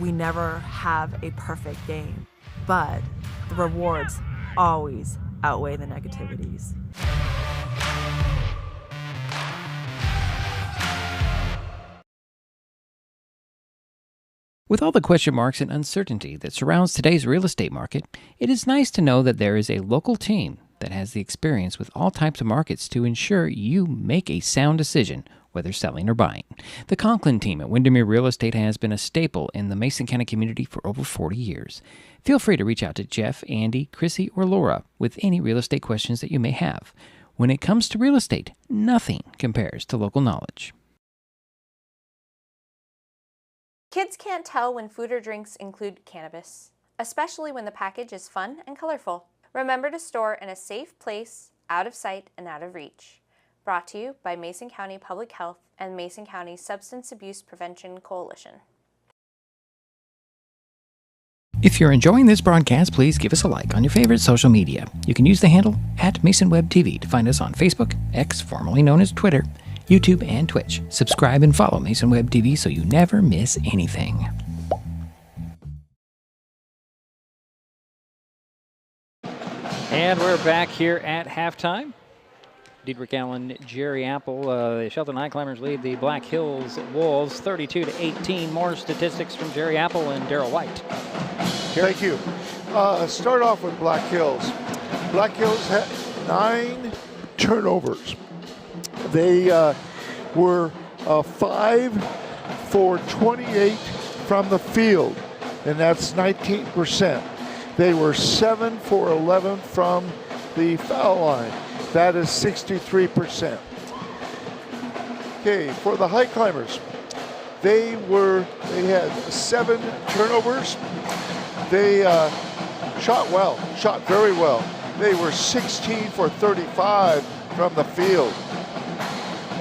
We never have a perfect game, but the rewards always outweigh the negativities. With all the question marks and uncertainty that surrounds today's real estate market, it is nice to know that there is a local team that has the experience with all types of markets to ensure you make a sound decision, whether selling or buying. The Conklin team at Windermere Real Estate has been a staple in the Mason County community for over 40 years. Feel free to reach out to Jeff, Andy, Chrissy, or Laura with any real estate questions that you may have. When it comes to real estate, nothing compares to local knowledge. Kids can't tell when food or drinks include cannabis, especially when the package is fun and colorful. Remember to store in a safe place, out of sight and out of reach. Brought to you by Mason County Public Health and Mason County Substance Abuse Prevention Coalition. If you're enjoying this broadcast, please give us a like on your favorite social media. You can use the handle @MasonWebTV to find us on Facebook, X, formerly known as Twitter, YouTube, and Twitch. Subscribe and follow Mason Web TV so you never miss anything. And we're back here at halftime. Diedrich Allen, Jerry Apple, the Shelton Highclimbers lead the Black Hills Wolves 32-18. More statistics from Jerry Apple and Daryl White. Thank you. Start off with Black Hills. Black Hills had 9 turnovers. They were 5 for 28 from the field, and that's 19%. They were 7 for 11 from the foul line. That is 63%. Okay, for the Highclimbers, they had 7 turnovers. They shot very well. They were 16 for 35 from the field,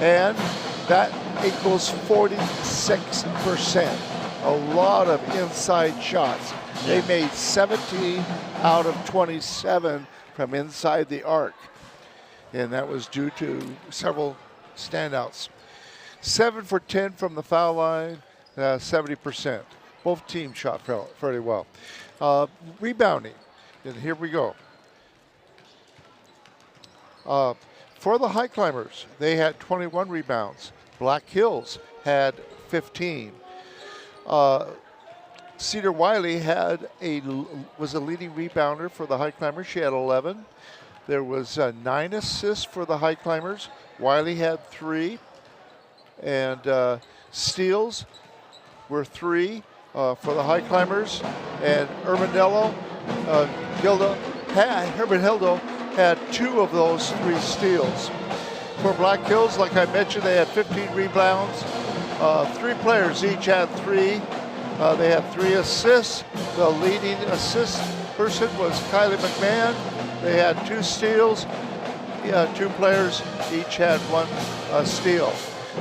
and that equals 46%. A lot of inside shots. They made 17 out of 27 from inside the arc, and that was due to several standouts. 7 for 10 from the foul line, 70%. Both teams shot fairly well. Rebounding, and here we go. For the Highclimbers, they had 21 rebounds. Black Hills had 15. Cedar Wiley was a leading rebounder for the Highclimbers. She had 11. There was 9 assists for the Highclimbers. Wiley had 3. And steals were 3 for the Highclimbers. And Herman Hildo had 2 of those 3 steals. For Black Hills, like I mentioned, they had 15 rebounds. 3 players each had 3. They had 3 assists. The leading assist person was Kylie McMahon. They had 2 steals. 2 players each had 1 steal.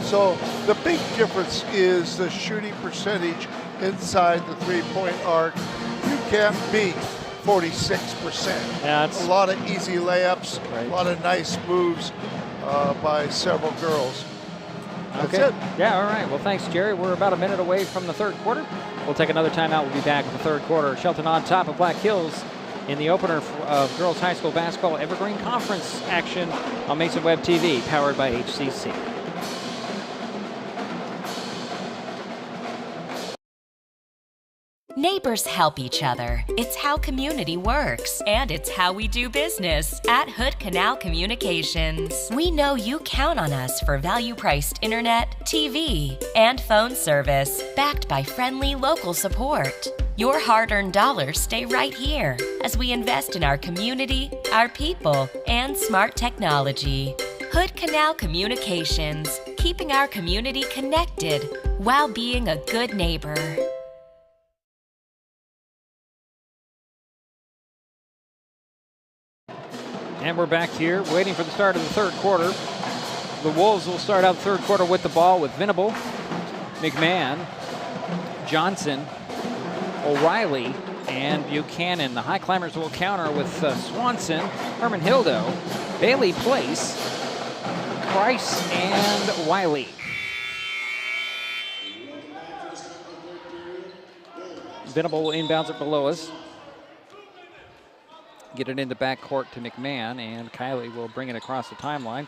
So the big difference is the shooting percentage inside the 3-point arc. You can't beat 46%. Yeah, a lot of easy layups, a lot of nice moves by several girls. That's it. Yeah, all right. Well, thanks, Jerry. We're about a minute away from the third quarter. We'll take another timeout. We'll be back with the third quarter. Shelton on top of Black Hills in the opener of Girls High School Basketball Evergreen Conference action on Mason Web TV, powered by HCC. Neighbors help each other. It's how community works, and it's how we do business at Hood Canal Communications. We know you count on us for value-priced internet, TV, and phone service, backed by friendly local support. Your hard-earned dollars stay right here as we invest in our community, our people, and smart technology. Hood Canal Communications, keeping our community connected while being a good neighbor. And we're back here waiting for the start of the third quarter. The Wolves will start out the third quarter with the ball with Venable, McMahon, Johnson, O'Reilly, and Buchanan. The Highclimbers will counter with Swanson, Herman Hildo, Bailey Place, Price, and Wiley. Venable will inbounds it below us. Get it in the backcourt to McMahon, and Kylie will bring it across the timeline.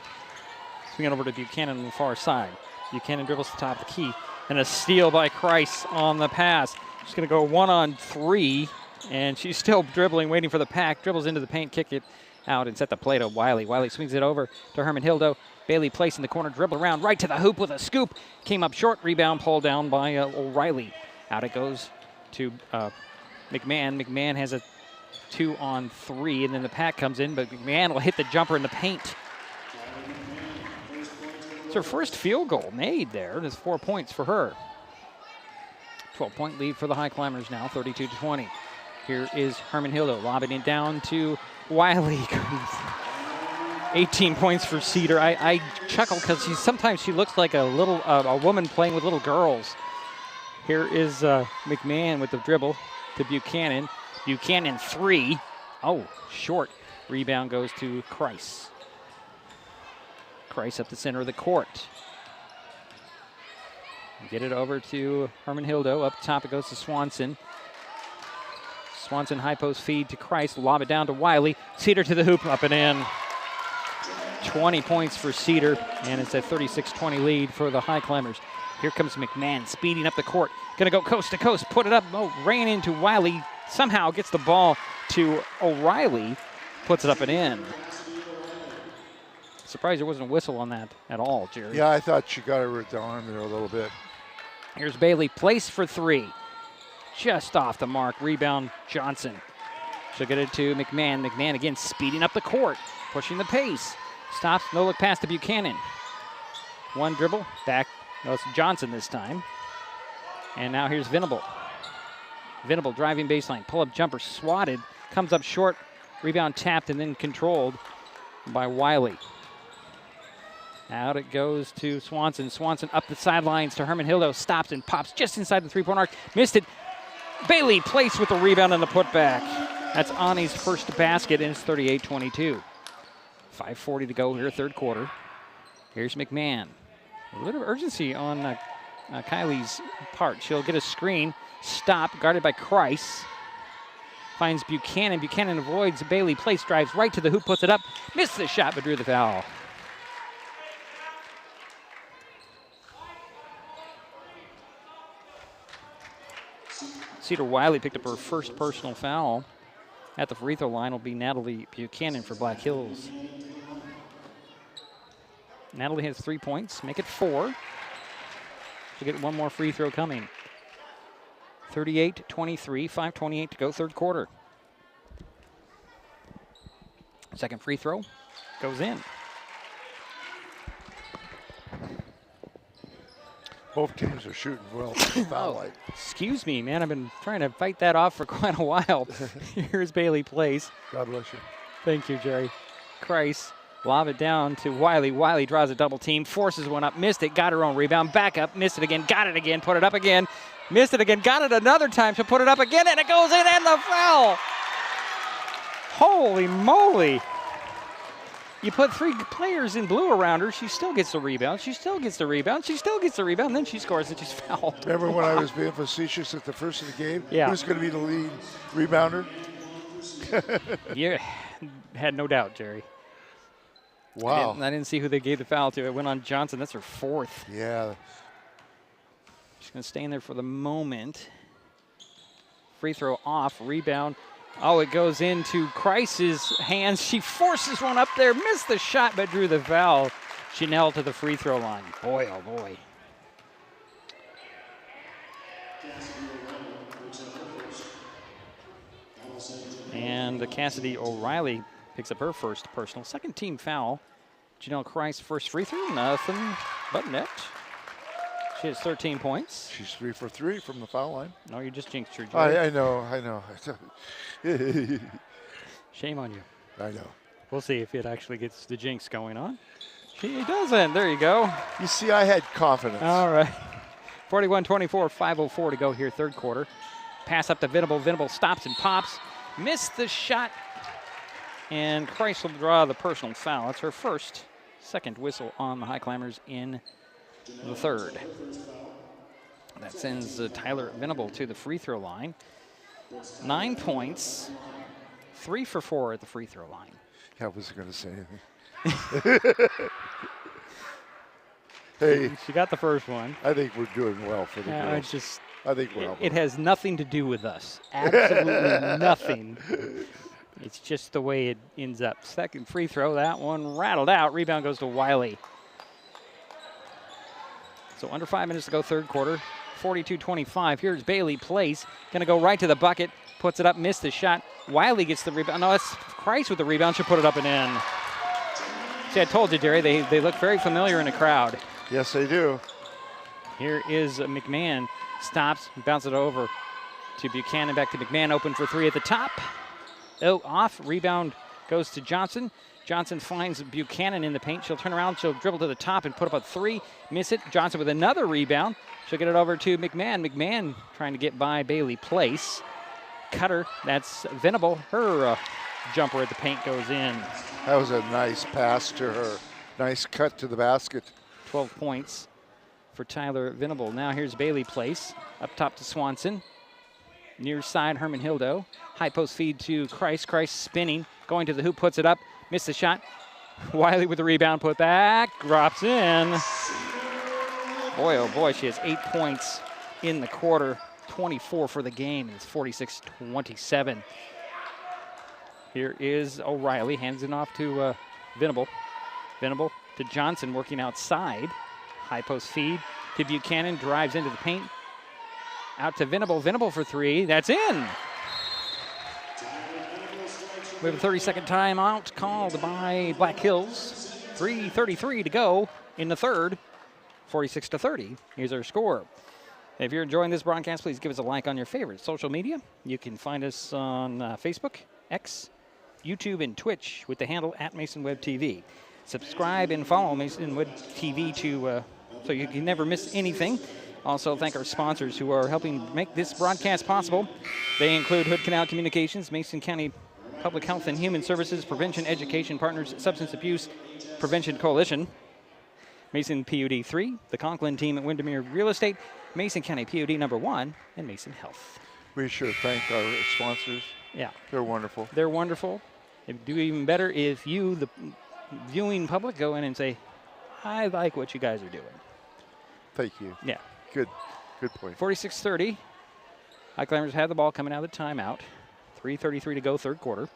Swing it over to Buchanan on the far side. Buchanan dribbles to the top of the key, and a steal by Kreis on the pass. She's going to go 1-on-3, and she's still dribbling, waiting for the pack. Dribbles into the paint, kick it out, and set the play to Wiley. Wiley swings it over to Herman Hildo. Bailey Place in the corner, dribble around right to the hoop with a scoop. Came up short, rebound pulled down by O'Reilly. Out it goes to McMahon. McMahon has a 2-on-3, and then the pack comes in, but McMahon will hit the jumper in the paint. It's her first field goal made there. There's 4 points for her. 12-point lead for the Highclimbers now, 32-20. Here is Herman Hildo lobbing it down to Wiley. 18 points for Cedar. I chuckle because sometimes she looks like a woman playing with little girls. Here is McMahon with the dribble to Buchanan. Buchanan 3. Oh, short. Rebound goes to Kreis. Kreis up the center of the court. Get it over to Herman Hildo. Up top it goes to Swanson. Swanson high post feed to Kreis. Lob it down to Wiley. Cedar to the hoop, up and in. 20 points for Cedar, and it's a 36-20 lead for the Highclimbers. Here comes McMahon speeding up the court. Gonna go coast to coast, put it up. Oh, ran into Wiley. Somehow gets the ball to O'Reilly. Puts it up and in. Surprised there wasn't a whistle on that at all, Jerry. Yeah, I thought she got her with the arm there a little bit. Here's Bailey Place for 3. Just off the mark. Rebound Johnson. She'll get it to McMahon. McMahon again speeding up the court, pushing the pace. Stops, no look pass to Buchanan. One dribble, back. No, it's Johnson this time. And now here's Venable. Venable driving baseline, pull-up jumper swatted, comes up short, rebound tapped and then controlled by Wiley. Out it goes to Swanson. Swanson up the sidelines to Herman Hildo, stops and pops just inside the three-point arc. Missed it. Bailey Place with the rebound and the putback. That's Ani's first basket, and it's 38-22. 5:40 to go here, third quarter. Here's McMahon. A little urgency on Kylie's part. She'll get a screen. Stop, guarded by Kreis. Finds Buchanan. Buchanan avoids Bailey Place, drives right to the hoop, puts it up. Missed the shot, but drew the foul. Cedar Wiley picked up her first personal foul. At the free throw line will be Natalie Buchanan for Black Hills. Natalie has 3 points, make it 4. She'll get one more free throw coming. 38-23, 5:28 to go, third quarter. Second free throw goes in. Both teams are shooting well from the foul line. Excuse me, man. I've been trying to fight that off for quite a while. Here's Bailey Place. God bless you. Thank you, Jerry. Kreis, lob it down to Wiley. Wiley draws a double team, forces one up, missed it, got her own rebound, back up, missed it again, got it again, put it up again, missed it again, got it another time, she'll put it up again, and it goes in, and the foul. Holy moly. You put 3 players in blue around her, she still gets the rebound, she still gets the rebound, she still gets the rebound, and then she scores and she's fouled. Remember when I was being facetious at the first of the game? Yeah. Who's going to be the lead rebounder? You had no doubt, Jerry. Wow. I didn't see who they gave the foul to. It went on Johnson. That's her 4th. Yeah. She's going to stay in there for the moment. free throw off, rebound. Oh, it goes into Kreis's hands. She forces one up there, missed the shot, but drew the foul. Chanel to the free throw line. Boy, oh boy. And Cassidy O'Reilly picks up her first personal. Second team foul. Janelle Kreis, first free throw, nothing but net. She has 13 points. She's 3 for 3 from the foul line. No, you just jinxed her, I know. Shame on you. I know. We'll see if it actually gets the jinx going on. She doesn't. There you go. You see, I had confidence. All right. 41-24, 5:04 to go here, third quarter. Pass up to Venable. Venable stops and pops. Missed the shot. And Kreis will draw the personal foul. It's her first. Second whistle on the Highclimbers in the third. That sends Tyler Venable to the free throw line. 9 points. 3 for 4 at the free throw line. I wasn't going to say anything. Hey, she got the first one. I think we're doing well for the girls. I think we're it has nothing to do with us. Absolutely nothing. It's just the way it ends up. Second free throw, that one rattled out. Rebound goes to Wiley. So under 5 minutes to go, third quarter. 42-25. Here's Bailey Place. Going to go right to the bucket. Puts it up, missed the shot. Wiley gets the rebound. No, it's Kreis with the rebound. She'll put it up and in. See, I told you, Jerry, they look very familiar in the crowd. Yes, they do. Here is McMahon. Stops, bounces it over to Buchanan. Back to McMahon, open for three at the top. Oh, off. Rebound goes to Johnson. Johnson finds Buchanan in the paint. She'll turn around. She'll dribble to the top and put up a three. Miss it. Johnson with another rebound. She'll get it over to McMahon. McMahon trying to get by Bailey Place. Cutter. That's Venable. Her jumper at the paint goes in. That was a nice pass to her. Nice cut to the basket. 12 points for Tyler Venable. Now here's Bailey Place. Up top to Swanson. Near side, Herman Hildo. High post feed to Kreis. Kreis spinning. Going to the hoop, puts it up. Missed the shot. Wiley with the rebound, put back. Drops in. Boy, oh boy, she has 8 points in the quarter. 24 for the game. It's 46-27. Here is O'Reilly. Hands it off to Venable. Venable to Johnson working outside. High post feed to Buchanan. Drives into the paint. Out to Venable. Venable for three. That's in. We have a 30-second timeout called by Black Hills. 3:33 to go in the third. 46-30. Here's our score. If you're enjoying this broadcast, please give us a like on your favorite social media. You can find us on Facebook, X, YouTube, and Twitch with the handle @MasonWebTV. Subscribe and follow Mason Web TV so you can never miss anything. Also, thank our sponsors who are helping make this broadcast possible. They include Hood Canal Communications, Mason County Public Health and Human Services, Prevention Education Partners, Substance Abuse Prevention Coalition, Mason PUD 3, the Conklin team at Windermere Real Estate, Mason County PUD number 1, and Mason Health. We sure thank our sponsors. Yeah. They're wonderful. They're wonderful. It'd do even better if you, the viewing public, go in and say, I like what you guys are doing. Thank you. Yeah. Good point. 46-30. Highclimbers have the ball coming out of the timeout. 3:33 to go, third quarter.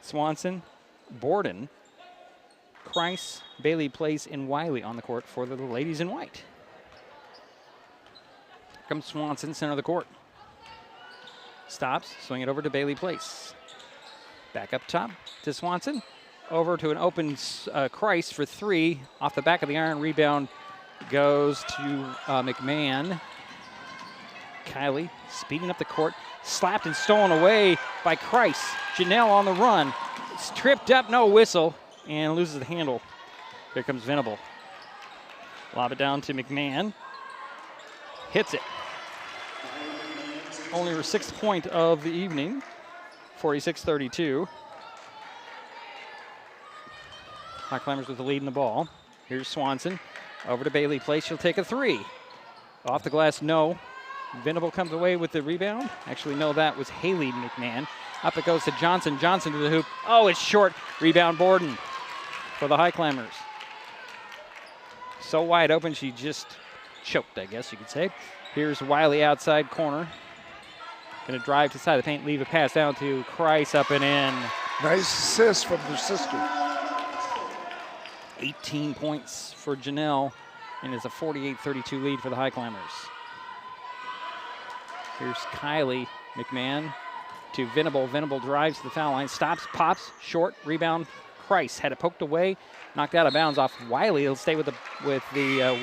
Swanson, Borden, Kreis, Bailey Place, and Wiley on the court for the ladies in white. Here comes Swanson, center of the court. Stops, swing it over to Bailey Place. Back up top to Swanson. Over to an open Kreis for three. Off the back of the iron, rebound goes to McMahon. Kylie speeding up the court. Slapped and stolen away by Kreis. Janelle on the run. It's tripped up, no whistle, and loses the handle. Here comes Venable. Lob it down to McMahon. Hits it. Only her 6th point of the evening. 46-32. Highclimbers with the lead in the ball. Here's Swanson. Over to Bailey Place. She'll take a three. Off the glass, no. Venable comes away with the rebound. Actually, no, that was Haley McMahon. Up it goes to Johnson. Johnson to the hoop. Oh, it's short. Rebound Borden for the Highclimbers. So wide open, she just choked, I guess you could say. Here's Wiley outside corner. Going to drive to the side of the paint, leave a pass down to Kreis, up and in. Nice assist from their sister. 18 points for Janelle, and it's a 48-32 lead for the Highclimbers. Here's Kylie McMahon to Venable. Venable drives to the foul line, stops, pops, short, rebound. Kreis had it poked away, knocked out of bounds off Wiley. He'll stay with the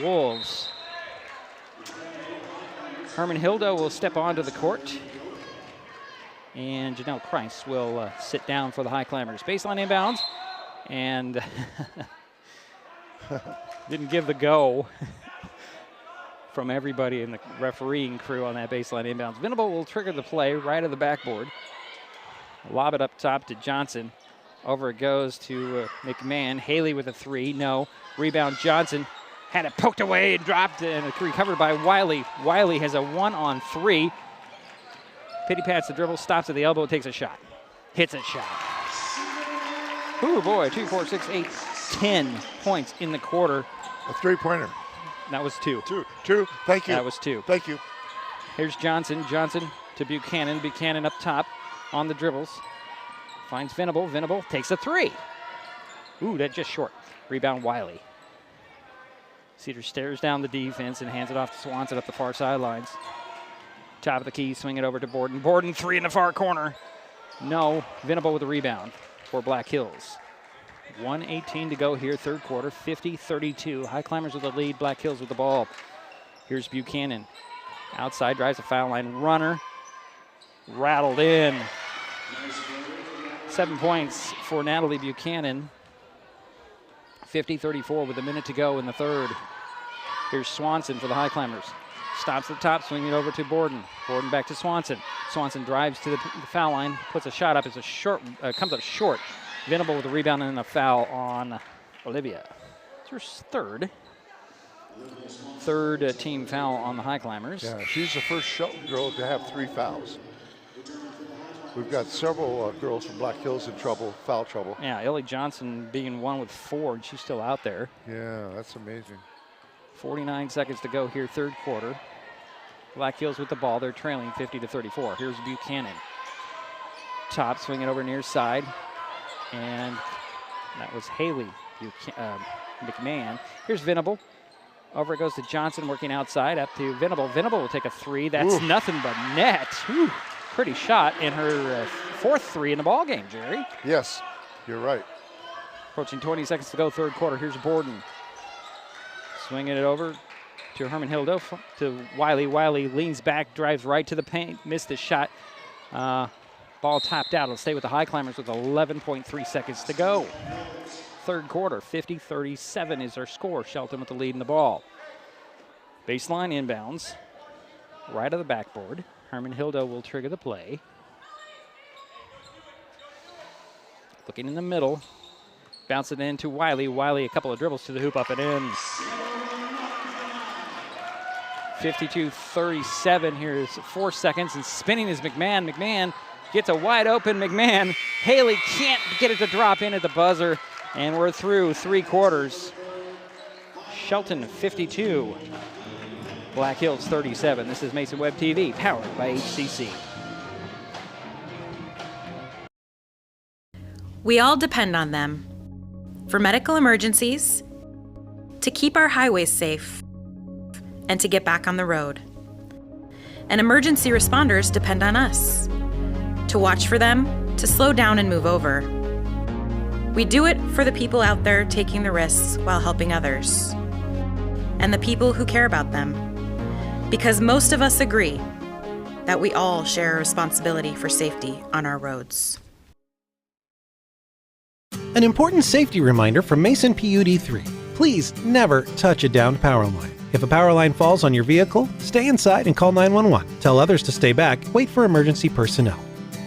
Wolves. Herman Hildo will step onto the court, and Janelle Kreis will sit down for the Highclimbers. Baseline inbounds, and didn't give the go from everybody in the refereeing crew on that baseline inbounds. Venable will trigger the play right of the backboard. Lob it up top to Johnson. Over it goes to McMahon. Haley with a three, no. Rebound Johnson. Had it poked away and dropped, and recovered by Wiley. Wiley has a 1-on-3. Pity pats the dribble, stops at the elbow, takes a shot. Hits a shot. Ooh, boy, 2, 4, 6, 8, 10 points in the quarter. A three-pointer. That was 2. Two. Thank you. That was 2. Thank you. Here's Johnson. Johnson to Buchanan. Buchanan up top on the dribbles. Finds Venable. Venable takes a 3. Ooh, that's just short. Rebound Wiley. Cedar stares down the defense and hands it off to Swanson up the far sidelines. Top of the key, swing it over to Borden. Borden, 3 in the far corner. No. Venable with the rebound for Black Hills. 1:18 to go here, third quarter, 50-32. Highclimbers with the lead, Black Hills with the ball. Here's Buchanan. Outside, drives the foul line. Runner. Rattled in. 7 points for Natalie Buchanan. 50-34 with a minute to go in the third. Here's Swanson for the Highclimbers. Stops at the top, swinging it over to Borden. Borden back to Swanson. Swanson drives to the foul line, puts a shot up. It's a short, comes up short. Venable with a rebound and a foul on Olivia. It's her third team foul on the Highclimbers. Yeah, she's the first Shelton girl to have 3 fouls. We've got several girls from Black Hills in trouble, foul trouble. Yeah, Ellie Johnson being one with 4, and she's still out there. Yeah, that's amazing. 49 seconds to go here, third quarter. Black Hills with the ball. They're trailing 50-34. Here's Buchanan. Top, swing it over near side. And that was Haley McMahon. Here's Venable. Over it goes to Johnson, working outside, up to Venable. Venable will take a 3. That's nothing but net. Whew. Pretty shot in her 4th 3 in the ball game, Jerry. Yes, you're right. Approaching 20 seconds to go, third quarter. Here's Borden. Swinging it over to Herman Hildo, to Wiley. Wiley leans back, drives right to the paint, missed his shot. Ball tapped out. It'll stay with the Highclimbers with 11.3 seconds to go. Third quarter, 50-37 is our score. Shelton with the lead in the ball. Baseline inbounds, right of the backboard. Herman Hildo will trigger the play. Looking in the middle. Bounce it in to Wiley. Wiley, a couple of dribbles to the hoop, up and in. 52-37. Here's 4 seconds, and spinning is McMahon. McMahon gets a wide open McMahon. Haley can't get it to drop in at the buzzer, and we're through 3 quarters. Shelton 52. Black Hills 37. This is Mason Web TV, powered by HCC. We all depend on them for medical emergencies, to keep our highways safe, and to get back on the road. And emergency responders depend on us to watch for them, to slow down and move over. We do it for the people out there taking the risks while helping others, and the people who care about them. Because most of us agree that we all share a responsibility for safety on our roads. An important safety reminder from Mason PUD3. Please never touch a downed power line. If a power line falls on your vehicle, stay inside and call 911. Tell others to stay back, wait for emergency personnel.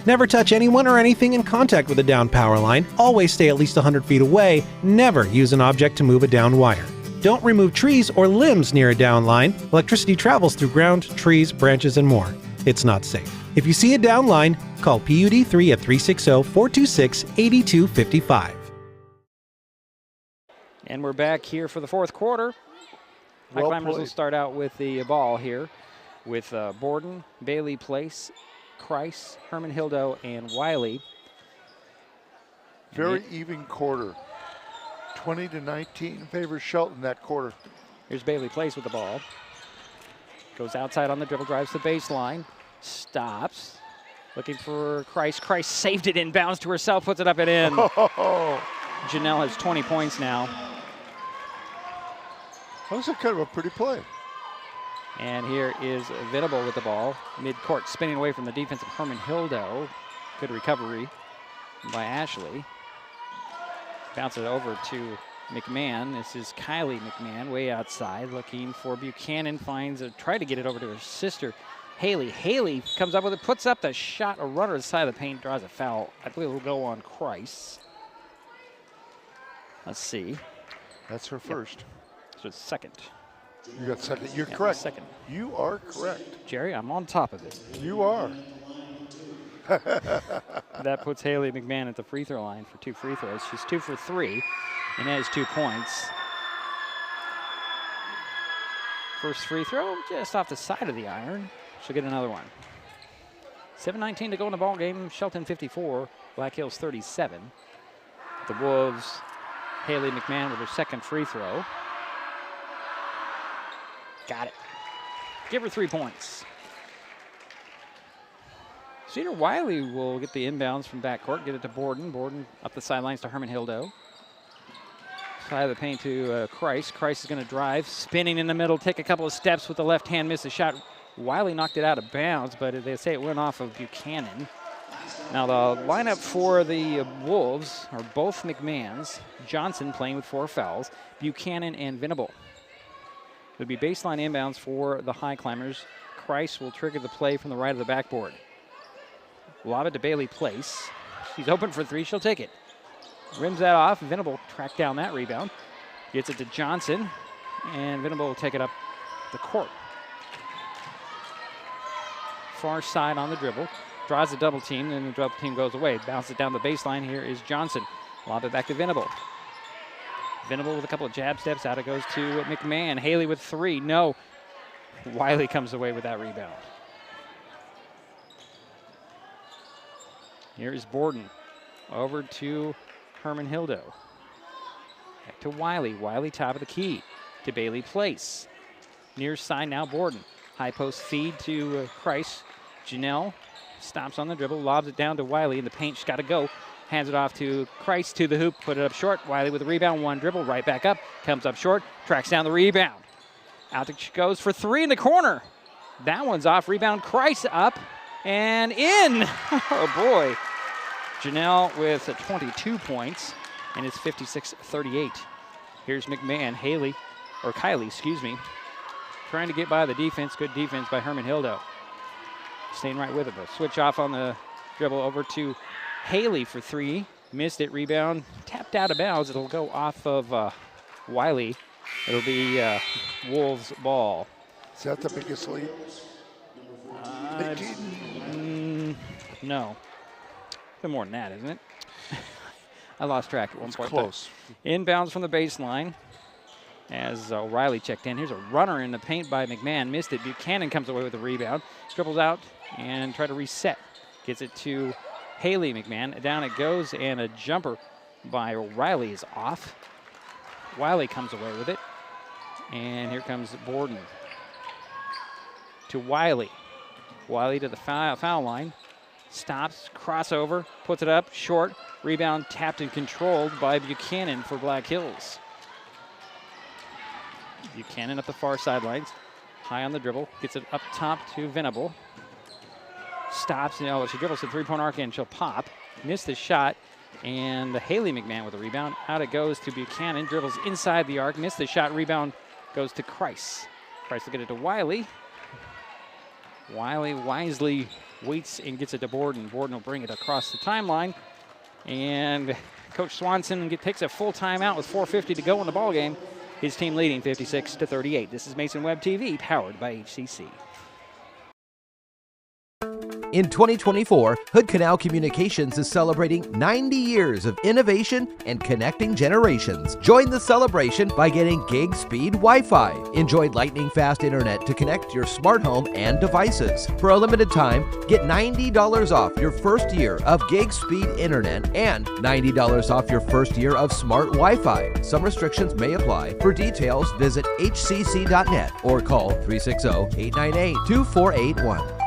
Never touch anyone or anything in contact with a downed power line. Always stay at least 100 feet away. Never use an object to move a downed wire. Don't remove trees or limbs near a down line. Electricity travels through ground, trees, branches, and more. It's not safe. If you see a down line, call PUD3 at 360-426-8255. And we're back here for the fourth quarter. Highclimbers will start out with the ball here with Borden, Bailey Place, Kreis, Herman Hildo, and Wiley. Very even quarter. 20-19 favors Shelton that quarter. Here's Bailey Place with the ball. Goes outside on the dribble, drives the baseline, stops. Looking for Kreis. Kreis saved it inbounds to herself, puts it up and in. Janelle has 20 points now. That was kind of a pretty play. And here is Venable with the ball. Mid-court, spinning away from the defense of Herman Hildo. Good recovery by Ashley. Bounce it over to McMahon. This is Kylie McMahon way outside looking for Buchanan. Tried to get it over to her sister, Haley. Haley comes up with it, puts up the shot. A runner to the side of the paint, draws a foul. I believe it will go on Kreis. Let's see. That's her first. So it's second. You got second. You're correct. Second. You are correct. Jerry, I'm on top of it. You are. That puts Haley McMahon at the free throw line for 2 free throws. She's 2 for 3 and has 2 points. First free throw just off the side of the iron. She'll get another one. 7:19 to go in the ball game. Shelton 54, Black Hills 37. The Wolves, Haley McMahon with her second free throw. Got it. Give her 3 points. Cedar Wiley will get the inbounds from backcourt, get it to Borden. Borden up the sidelines to Herman Hildo. Side of the paint to Kreis. Kreis is going to drive, spinning in the middle, take a couple of steps with the left hand, miss the shot. Wiley knocked it out of bounds, but they say it went off of Buchanan. Now the lineup for the Wolves are both McMahons. Johnson playing with 4 fouls. Buchanan and Venable. It would be baseline inbounds for the Highclimbers. Kreis will trigger the play from the right of the backboard. Lob it to Bailey Place. She's open for 3. She'll take it. Rims that off. Venable tracked down that rebound. Gets it to Johnson. And Venable will take it up the court. Far side on the dribble. Draws the double team. Then the double team goes away. Bounces it down the baseline. Here is Johnson. Lob it back to Venable. Venable with a couple of jab steps. Out it goes to McMahon. Haley with 3. No. Wiley comes away with that rebound. Here is Borden. Over to Herman Hildo. Back to Wiley. Wiley top of the key to Bailey Place. Near side now Borden. High post feed to Kreis. Janelle stops on the dribble, lobs it down to Wiley in the paint. She's got to go. Hands it off to Kreis to the hoop, put it up short. Wiley with a rebound, 1 dribble, right back up. Comes up short, tracks down the rebound. Out she goes for 3 in the corner. That one's off. Rebound, Kreis up and in. Oh boy. Janelle with 22 points, and it's 56-38. Here's McMahon, Kylie, excuse me, trying to get by the defense. Good defense by Herman Hildo. Staying right with it, though. Switch off on the dribble over to Haley for 3. Missed it, rebound, tapped out of bounds. It'll go off of Wiley. It'll be Wolves' ball. Is that the biggest lead? No. Been more than that, isn't it? I lost track at one point. Close. Inbounds from the baseline as O'Reilly checked in. Here's a runner in the paint by McMahon. Missed it. Buchanan comes away with the rebound. Dribbles out and try to reset. Gets it to Haley McMahon. Down it goes, and a jumper by O'Reilly is off. Wiley comes away with it. And here comes Borden to Wiley. Wiley to the foul line. Stops, crossover, puts it up, short. Rebound tapped and controlled by Buchanan for Black Hills. Buchanan up the far sidelines. High on the dribble. Gets it up top to Venable. Stops, she dribbles to the 3-point arc and she'll pop. Missed the shot. And Haley McMahon with a rebound. Out it goes to Buchanan. Dribbles inside the arc. Missed the shot. Rebound goes to Kreis. Kreis will get it to Wiley. Wiley wisely waits and gets it to Borden. Borden will bring it across the timeline. And Coach Swanson takes a full timeout with 4:50 to go in the ballgame. His team leading 56-38. This is Mason Web TV, powered by HCC. In 2024, Hood Canal Communications is celebrating 90 years of innovation and connecting generations. Join the celebration by getting gig speed Wi-Fi. Enjoy lightning-fast internet to connect your smart home and devices. For a limited time, get $90 off your first year of gig speed internet and $90 off your first year of smart Wi-Fi. Some restrictions may apply. For details, visit hcc.net or call 360-898-2481.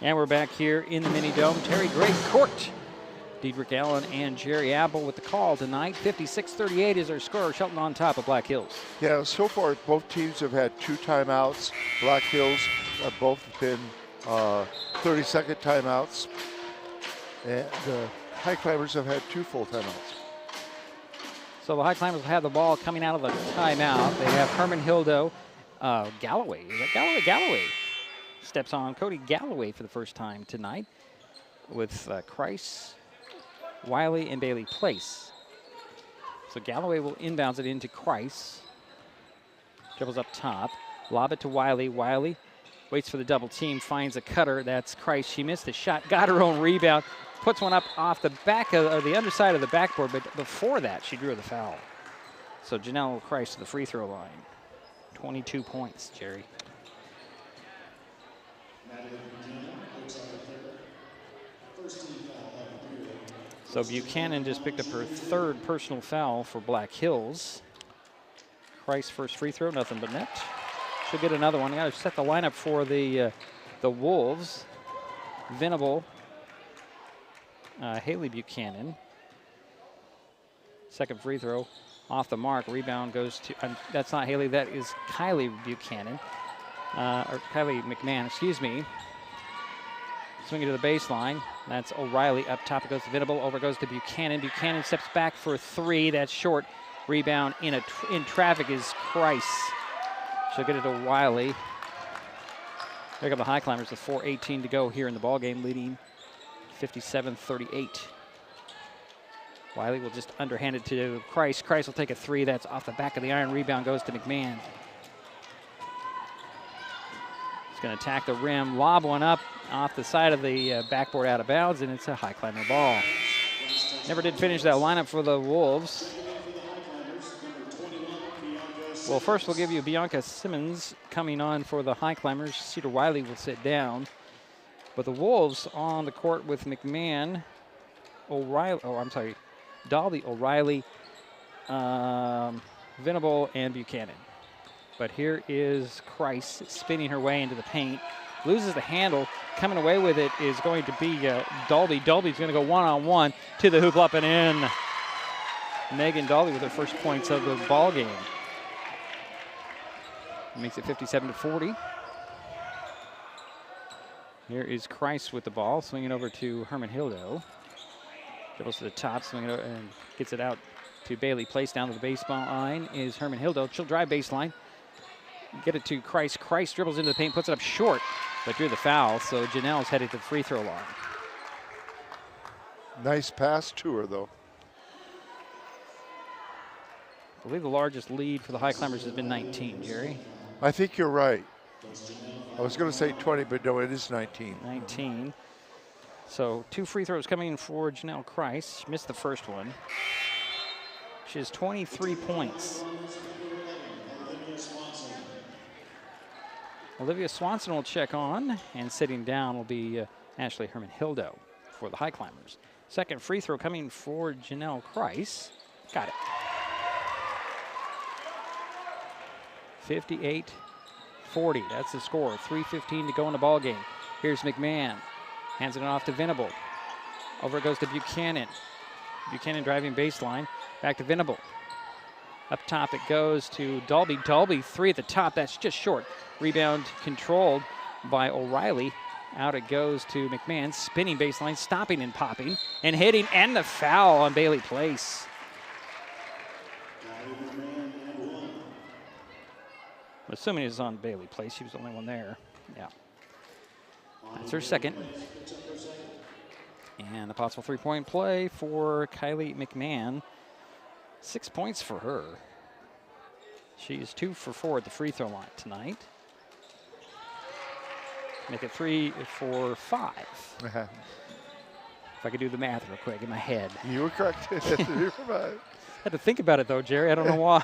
And we're back here in the Mini Dome. Terry Gray Court. Diedrich Allen and Jerry Apple with the call tonight. 56-38 is our score. Shelton on top of Black Hills. Yeah, so far both teams have had 2 timeouts. Black Hills have both been 30-second timeouts. And the Highclimbers have had 2 full timeouts. So the Highclimbers will have the ball coming out of the timeout. They have Herman Hildo. Galloway. Is that Galloway? Galloway steps on. Cody Galloway for the first time tonight with Kreis, Wiley, and Bailey Place. So Galloway will inbounds it into Kreis. Dribbles up top. Lob it to Wiley. Wiley waits for the double team. Finds a cutter. That's Kreis. She missed the shot. Got her own rebound. Puts one up off the back of, or the underside of the backboard. But before that, she drew the foul. So Janelle Kreis to the free throw line. 22 points, Jerry. So Buchanan just picked up her 3rd personal foul for Black Hills. Kreis first free throw, nothing but net. She'll get another one. Got to set the lineup for the Wolves. Venable, Haley Buchanan. Second free throw off the mark. Rebound goes to, that's not Haley, that is Kylie Buchanan. Or Kylie McMahon, excuse me. Swinging to the baseline. That's O'Reilly. Up top it goes to Venable. Over goes to Buchanan. Buchanan steps back for 3. That's short. Rebound in traffic is Kreis. She'll get it to Wiley. There go the Highclimbers with 4:18 to go here in the ballgame, leading 57-38. Wiley will just underhand it to Kreis. Kreis will take a 3. That's off the back of the iron. Rebound goes to McMahon. Going to attack the rim, lob one up off the side of the backboard out of bounds, and it's a Highclimber ball. Never did finish that lineup for the Wolves. Well, first we'll give you Bianca Simmons coming on for the Highclimbers. Cedar Wiley will sit down. But the Wolves on the court with McMahon, Dolly, O'Reilly, Venable, and Buchanan. But here is Kreis spinning her way into the paint. Loses the handle. Coming away with it is going to be Dalby. Dalby's going to go one-on-one to the hoop, up and in. Megan Dalby with her first points of the ball game. Makes it 57-40. Here is Kreis with the ball, swinging over to Herman Hildo. Dribbles to the top, swinging over and gets it out to Bailey Place. Down to the baseball line is Herman Hildo. She'll drive baseline. Get it to Kreis. Kreis dribbles into the paint, puts it up short, but drew the foul, so Janelle's headed to the free throw line. Nice pass to her, though. I believe the largest lead for the Highclimbers has been 19, Jerry. I think you're right. I was going to say 20, but no, it is 19. 19. So 2 free throws coming in for Janelle Kreis. She missed the first one. She has 23 points. Olivia Swanson will check on, and sitting down will be Ashley Herman Hildo for the Highclimbers. Second free throw coming for Janelle Kreis. Got it. 58-40, that's the score. 3:15 to go in the ball game. Here's McMahon, hands it off to Venable. Over it goes to Buchanan. Buchanan driving baseline, back to Venable. Up top it goes to Dalby. Dalby, 3 at the top, that's just short. Rebound controlled by O'Reilly. Out it goes to McMahon, spinning baseline, stopping and popping, and hitting, and the foul on Bailey Place. I'm assuming it's on Bailey Place. She was the only one there. Yeah. That's her second. And a possible three-point play for Kylie McMahon. 6 points for her. She is 2 for 4 at the free throw line tonight. Make it 3 for 5. Uh-huh. If I could do the math real quick in my head. You were correct. 3 for 5. Had to think about it though, Jerry. I don't know why.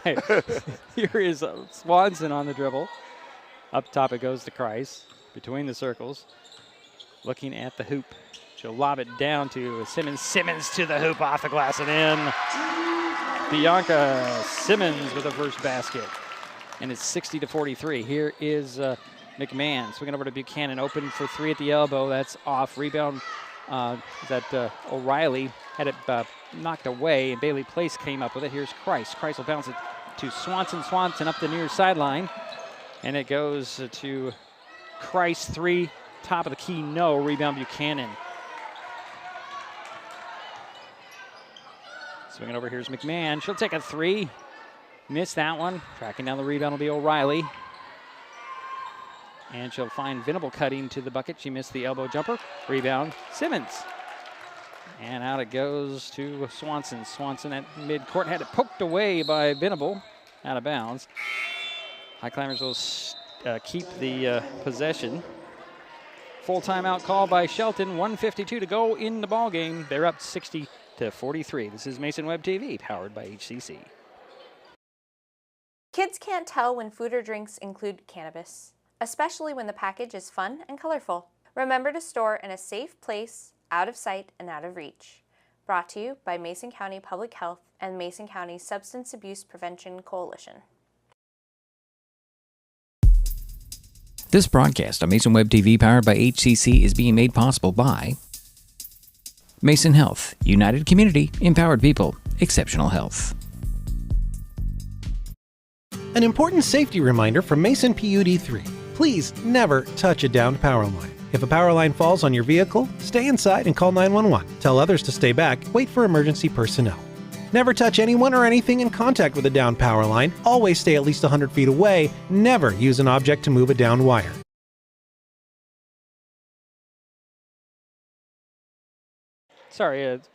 Here is Swanson on the dribble. Up top it goes to Kreis. Between the circles. Looking at the hoop. She'll lob it down to Simmons. Simmons to the hoop, off the glass and in. Bianca Simmons with the first basket. And it's 60-43. Here is McMahon swinging over to Buchanan. Open for 3 at the elbow. That's off. Rebound. O'Reilly had it knocked away, and Bailey Place came up with it. Here's Kreis. Kreis will bounce it to Swanson. Swanson up the near sideline. And it goes to Kreis. 3. Top of the key, no. Rebound Buchanan. Swinging over, here's McMahon. She'll take a 3. Missed that one. Tracking down the rebound will be O'Reilly. And she'll find Venable cutting to the bucket. She missed the elbow jumper. Rebound, Simmons. And out it goes to Swanson. Swanson at midcourt had it poked away by Venable. Out of bounds. Highclimbers will keep the possession. Full timeout call by Shelton. 1:52 to go in the ball game. They're up 60-43. This is Mason Web TV, powered by HCC. Kids can't tell when food or drinks include cannabis, especially when the package is fun and colorful. Remember to store in a safe place, out of sight and out of reach. Brought to you by Mason County Public Health and Mason County Substance Abuse Prevention Coalition. This broadcast on Mason Web TV, powered by HCC, is being made possible by Mason Health, United Community, Empowered People, Exceptional Health. An important safety reminder from Mason PUD3. Please never touch a downed power line. If a power line falls on your vehicle, stay inside and call 911. Tell others to stay back. Wait for emergency personnel. Never touch anyone or anything in contact with a downed power line. Always stay at least 100 feet away. Never use an object to move a downed wire. Sorry, it's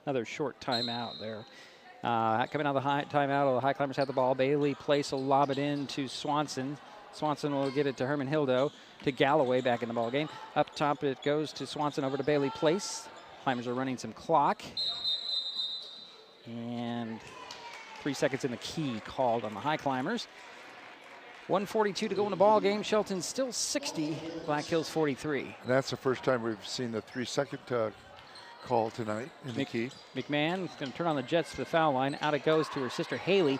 another short timeout there. Coming out of the timeout, the Highclimbers have the ball. Bailey Place will lob it in to Swanson. Swanson will get it to Herman Hildo, to Galloway back in the ball game. Up top it goes to Swanson over to Bailey Place. Climbers are running some clock. And 3 seconds in the key called on the Highclimbers. 1:42 to go in the ball game. Shelton's still 60, Black Hills 43. And that's the first time we've seen the 3-second call tonight in the key. McMahon is going to turn on the Jets to the foul line. Out it goes to her sister Haley.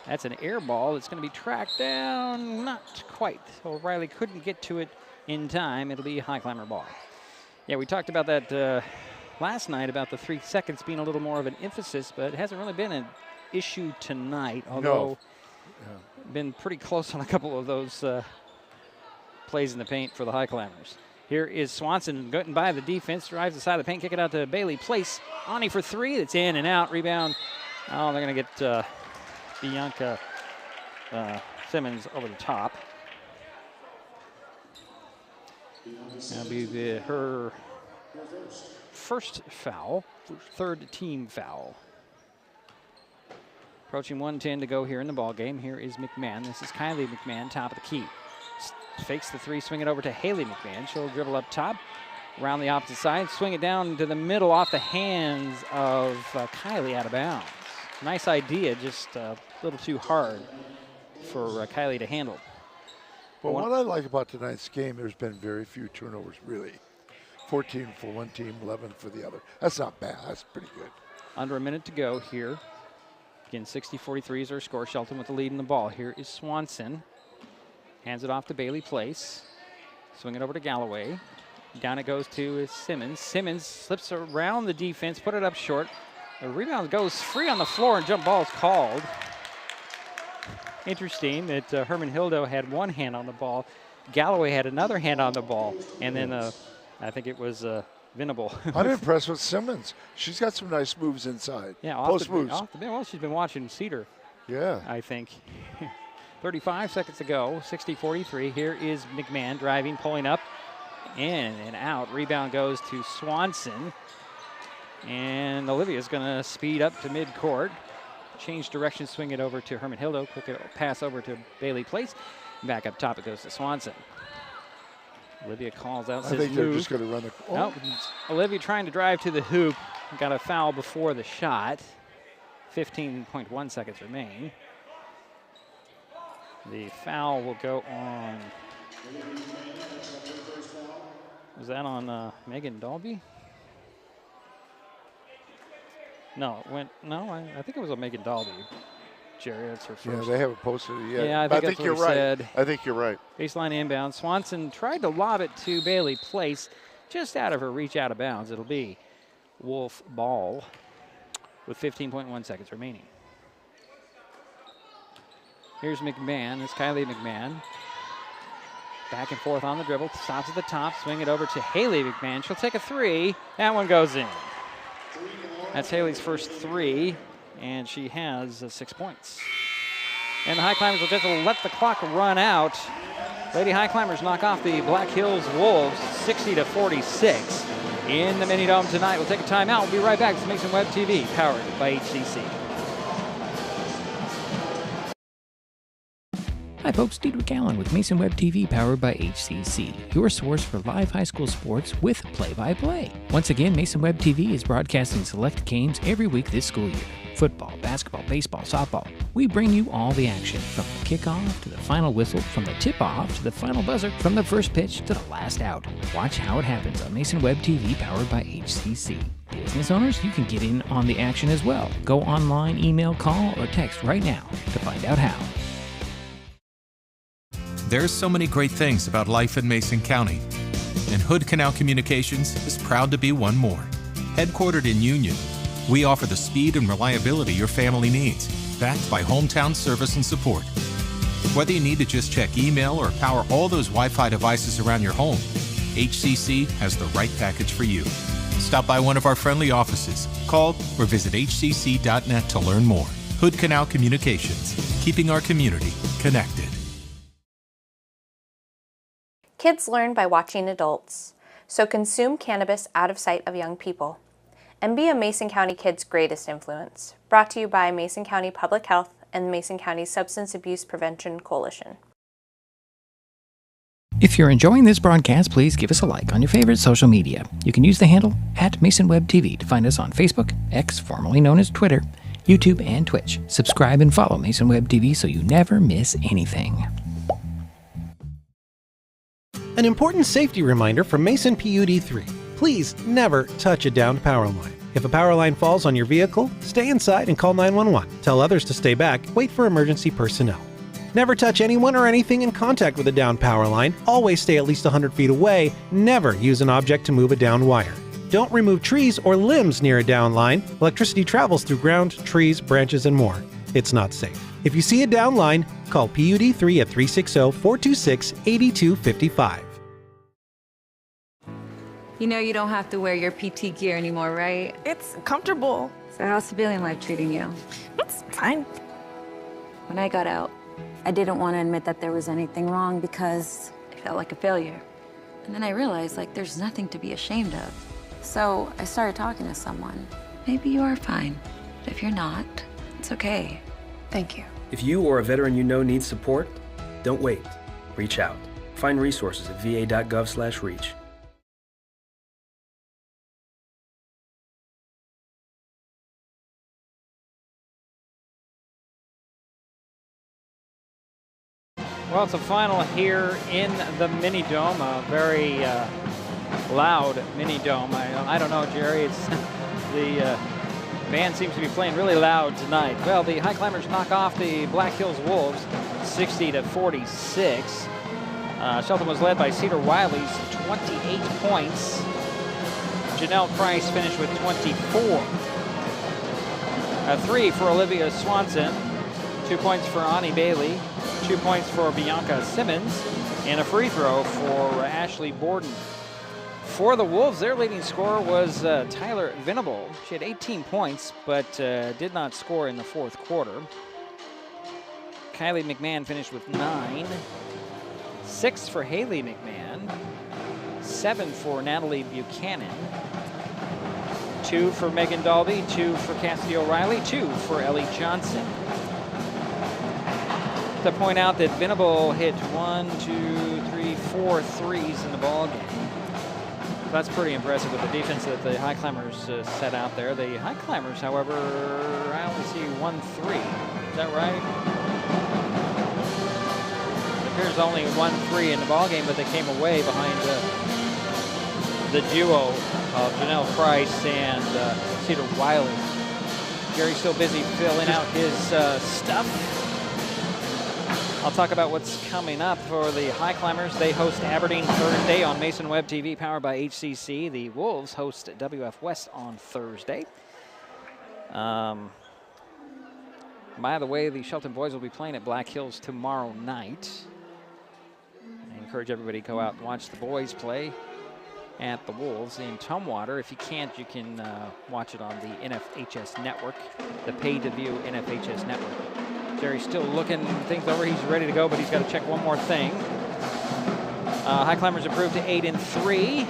That's an air ball. It's going to be tracked down. Not quite. O'Reilly couldn't get to it in time. It'll be a Highclimber ball. Yeah, we talked about that last night, about the 3 seconds being a little more of an emphasis, but it hasn't really been an issue tonight, although been pretty close on a couple of those plays in the paint for the Highclimbers. Here is Swanson getting by the defense, drives the side of the paint, kick it out to Bailey Place. Ani for 3, that's in and out. Rebound. Oh, they're going to get Bianca Simmons over the top. That'll be her first foul, third team foul. Approaching 1:10 to go here in the ball game. Here is McMahon. This is Kylie McMahon, top of the key. Fakes the 3, swing it over to Haley McMahon. She'll dribble up top, around the opposite side, swing it down to the middle off the hands of Kylie, out of bounds. Nice idea, just a little too hard for Kylie to handle. But what I like about tonight's game, there's been very few turnovers, really. 14 for one team, 11 for the other. That's not bad. That's pretty good. Under a minute to go here. Again, 60-43 is our score. Shelton with the lead in the ball. Here is Swanson. Hands it off to Bailey Place. Swing it over to Galloway. Down it goes to Simmons. Simmons slips around the defense, put it up short. The rebound goes free on the floor, and jump ball is called. Interesting that Herman Hildo had one hand on the ball. Galloway had another hand on the ball. And then I think it was Venable. I'm impressed with Simmons. She's got some nice moves inside. Yeah, post moves. Well, she's been watching Cedar. Yeah. I think. 35 seconds to go, 60-43. Here is McMahon driving, pulling up, in and out. Rebound goes to Swanson. And Olivia's going to speed up to midcourt. change direction, swing it over to Herman Hildo. Quick pass over to Bailey Place. Back up top it goes to Swanson. Olivia calls out, I says think they're move. just going to run the. Nope. Olivia trying to drive to the hoop. Got a foul before the shot. 15.1 seconds remain. The foul will go on. Was that on Megan Dalby? No, it went. No, I think it was on Megan Dalby. Jerry, that's her first. Yeah, they haven't posted it yet. Yeah, I think you're what he right. said. I think you're right. Baseline inbound. Swanson tried to lob it to Bailey Place, just out of her reach, out of bounds. It'll be Wolf ball with 15.1 seconds remaining. Here's McMahon. It's Kylie McMahon. Back and forth on the dribble. Stops at the top. Swing it over to Haley McMahon. She'll take a three. That one goes in. That's Haley's first three, and she has 6 points. And the Highclimbers will just let the clock run out. Lady Highclimbers knock off the Black Hills Wolves 60-46 in the Mini Dome tonight. We'll take a timeout. We'll be right back. It's Mason Web TV, powered by HCC. Hi folks, Diedrich Allen with Mason Web TV powered by HCC, your source for live high school sports with play-by-play. Once again, Mason Web TV is broadcasting select games every week this school year. Football, basketball, baseball, softball. We bring you all the action, from the kickoff to the final whistle, from the tip-off to the final buzzer, from the first pitch to the last out. Watch how it happens on Mason Web TV powered by HCC. Business owners, you can get in on the action as well. Go online, email, call, or text right now to find out how. There's so many great things about life in Mason County, and Hood Canal Communications is proud to be one more. Headquartered in Union, we offer the speed and reliability your family needs, backed by hometown service and support. Whether you need to just check email or power all those Wi-Fi devices around your home, HCC has the right package for you. Stop by one of our friendly offices, call or visit hcc.net to learn more. Hood Canal Communications, keeping our community connected. Kids learn by watching adults, so consume cannabis out of sight of young people. And be a Mason County kid's greatest influence. Brought to you by Mason County Public Health and Mason County Substance Abuse Prevention Coalition. If you're enjoying this broadcast, please give us a like on your favorite social media. You can use the handle @MasonWebTV to find us on Facebook, X, formerly known as Twitter, YouTube, and Twitch. Subscribe and follow Mason Web TV so you never miss anything. An important safety reminder from Mason PUD3. Please never touch a downed power line. If a power line falls on your vehicle, stay inside and call 911. Tell others to stay back, wait for emergency personnel. Never touch anyone or anything in contact with a downed power line. Always stay at least 100 feet away. Never use an object to move a downed wire. Don't remove trees or limbs near a downed line. Electricity travels through ground, trees, branches, and more. It's not safe. If you see a downed line, call PUD3 at 360-426-8255. You know you don't have to wear your PT gear anymore, right? It's comfortable. So how's civilian life treating you? It's fine. When I got out, I didn't want to admit that there was anything wrong because I felt like a failure. And then I realized, there's nothing to be ashamed of. So I started talking to someone. Maybe you are fine, but if you're not, it's okay. Thank you. If you or a veteran you know needs support, don't wait. Reach out. Find resources at va.gov/reach. Well, it's a final here in the Mini Dome, a very loud Mini Dome. I don't know, Jerry, it's the band seems to be playing really loud tonight. Well, the Highclimbers knock off the Black Hills Wolves 60-46. Shelton was led by Cedar Wiley's 28 points. Janelle Price finished with 24. A three for Olivia Swanson, 2 points for Ani Bailey, 2 points for Bianca Simmons, and a free throw for Ashley Borden. For the Wolves, their leading scorer was Tyler Venable. She had 18 points, but did not score in the fourth quarter. Kylie McMahon finished with 9. 6 for Haley McMahon. 7 for Natalie Buchanan. 2 for Megan Dalby, 2 for Cassidy O'Reilly, 2 for Ellie Johnson. To point out that Venable hit 4 threes in the ball game. That's pretty impressive with the defense that the Highclimbers set out there. The Highclimbers, however, I only see 1 3. Is that right? It appears only 1 3 in the ball game, but they came away behind the duo of Janelle Price and Cedar Wiley. Jerry's still busy filling out his stuff. I'll talk about what's coming up for the Highclimbers. They host Aberdeen Thursday on Mason Web TV, powered by HCC. The Wolves host WF West on Thursday. By the way, the Shelton boys will be playing at Black Hills tomorrow night. I encourage everybody to go out and watch the boys play at the Wolves in Tumwater. If you can't, you can watch it on the NFHS network, the pay-to-view NFHS network. Jerry's still looking things over. He's ready to go, but he's got to check one more thing. Highclimbers improved to 8-3.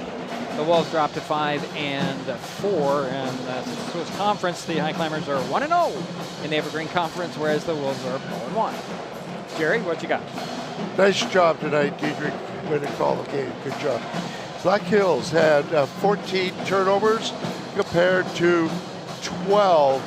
The Wolves dropped to 5-4. And since this was conference, the Highclimbers are 1-0 in the Evergreen Conference, whereas the Wolves are 0-1. Jerry, what you got? Nice job tonight, Diedrich. Way to call the game. Good job. Black Hills had 14 turnovers compared to 12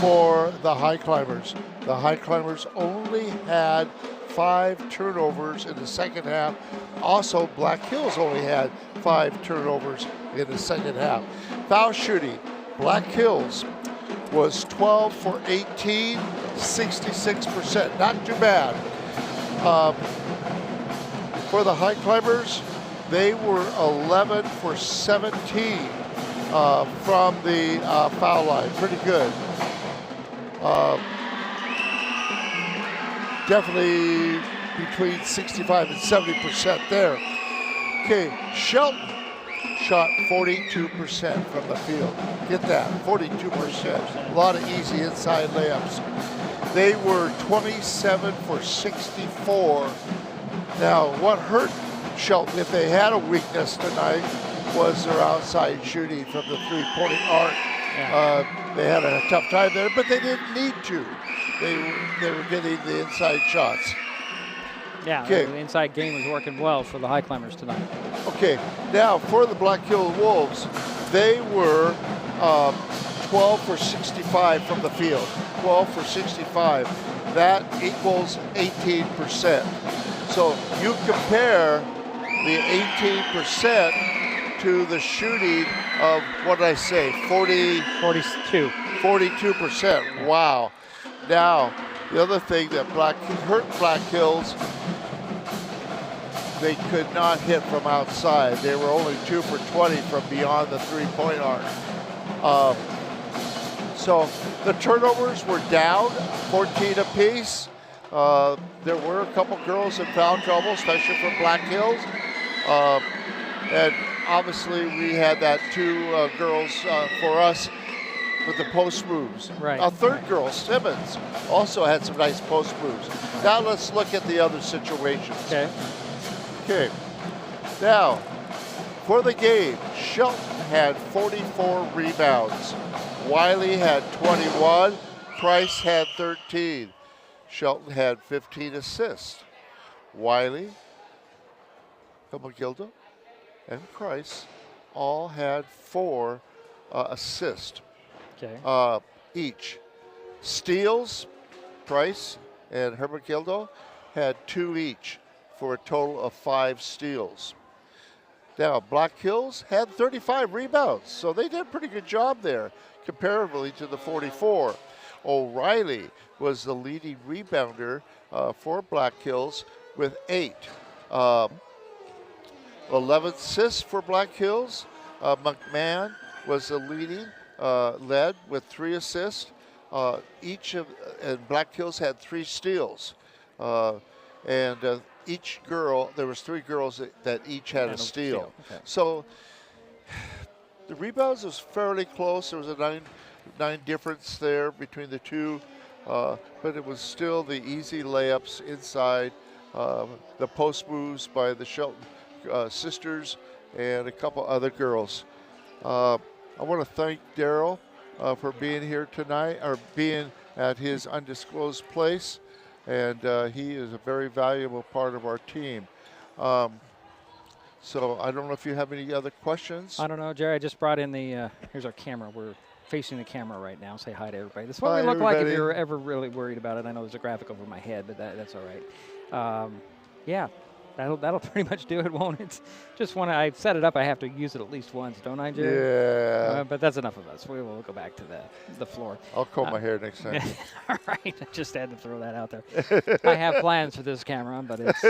for the Highclimbers. The Highclimbers only had 5 turnovers in the second half. Also, Black Hills only had 5 turnovers in the second half. Foul shooting, Black Hills was 12 for 18, 66%. Not too bad. For the Highclimbers, they were 11 for 17 from the foul line. Pretty good. Definitely between 65 and 70% there. Okay, Shelton shot 42% from the field. Get that, 42%. A lot of easy inside layups. They were 27 for 64. Now, what hurt Shelton, if they had a weakness tonight, was their outside shooting from the three-point arc. Yeah. They had a tough time there, but they didn't need to. They were getting the inside shots. Yeah, okay. The inside game was working well for the Highclimbers tonight. Okay, now for the Black Hill Wolves, they were 12 for 65 from the field. 12 for 65. That equals 18%. So you compare the 18% to the shooting of, what did I say, 42%. Wow. Now, the other thing that hurt Black Hills, they could not hit from outside. They were only 2 for 20 from beyond the three-point arc. So the turnovers were down, 14 apiece. There were a couple girls in foul trouble, especially from Black Hills. And obviously we had that 2 girls for us with the post moves. Right. A third girl, Simmons, also had some nice post moves. Now let's look at the other situations. Okay. Now, for the game, Shelton had 44 rebounds. Wiley had 21. Price had 13. Shelton had 15 assists. Wiley, Hilmagilda, and Price all had 4 assists. Each. Steals, Price and Herbergildo had 2 each for a total of 5 steals. Now, Black Hills had 35 rebounds, so they did a pretty good job there, comparatively to the 44. O'Reilly was the leading rebounder for Black Hills with 8. 11 assists for Black Hills. McMahon was the leading, led with 3 assists. And Black Hills had 3 steals. Each girl, there was 3 girls that each had a steal. Okay. So the rebounds was fairly close. There was a 9 difference there between the 2, but it was still the easy layups inside, the post moves by the Shelton sisters and a couple other girls. I want to thank Daryl for being here tonight, or being at his undisclosed place, and he is a very valuable part of our team. So I don't know if you have any other questions. I don't know, Jerry. I just brought in the, here's our camera. We're facing the camera right now. Say hi to everybody. This is what Hi, we look like if everybody. you're ever really worried about it. I know there's a graphic over my head, but that's all right. Yeah, that'll pretty much do it, won't it? Just when I set it up, I have to use it at least once, don't I, Jerry? Yeah. But that's enough of us. We will go back to the floor. I'll comb my hair next time. All right. I just had to throw that out there. I have plans for this camera, but it's,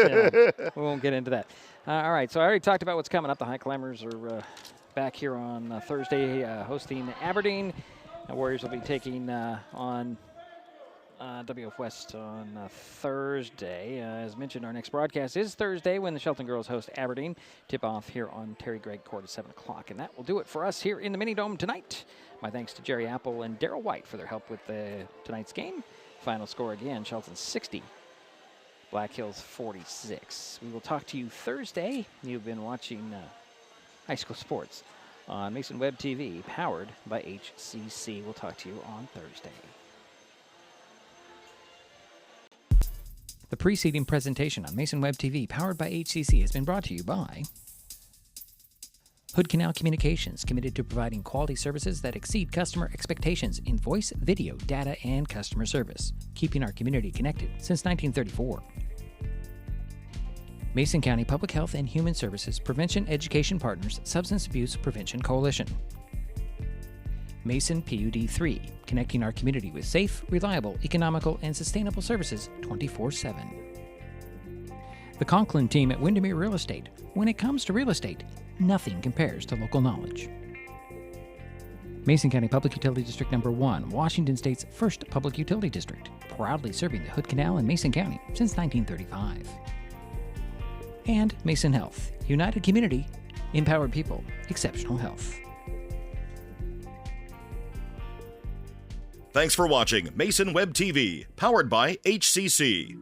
we won't get into that. All right. So I already talked about what's coming up. The Highclimbers are back here on Thursday hosting Aberdeen. The Warriors will be taking on WF West on Thursday. As mentioned, our next broadcast is Thursday when the Shelton girls host Aberdeen. Tip-off here on Terry Gregg Court at 7 o'clock. And that will do it for us here in the Mini-Dome tonight. My thanks to Jerry Apple and Daryl White for their help with tonight's game. Final score again, Shelton 60, Black Hills 46. We will talk to you Thursday. You've been watching high school sports on Mason Web TV, powered by HCC. We'll talk to you on Thursday. The preceding presentation on Mason Web TV, powered by HCC, has been brought to you by Hood Canal Communications, committed to providing quality services that exceed customer expectations in voice, video, data, and customer service, keeping our community connected since 1934. Mason County Public Health and Human Services Prevention Education Partners Substance Abuse Prevention Coalition. Mason PUD 3, connecting our community with safe, reliable, economical, and sustainable services 24/7. The Conklin team at Windermere Real Estate. When it comes to real estate, nothing compares to local knowledge. Mason County Public Utility District Number 1, Washington State's first public utility district, proudly serving the Hood Canal in Mason County since 1935. And Mason Health, united community, empowered people, exceptional health. Thanks for watching Mason Web TV, powered by HCC.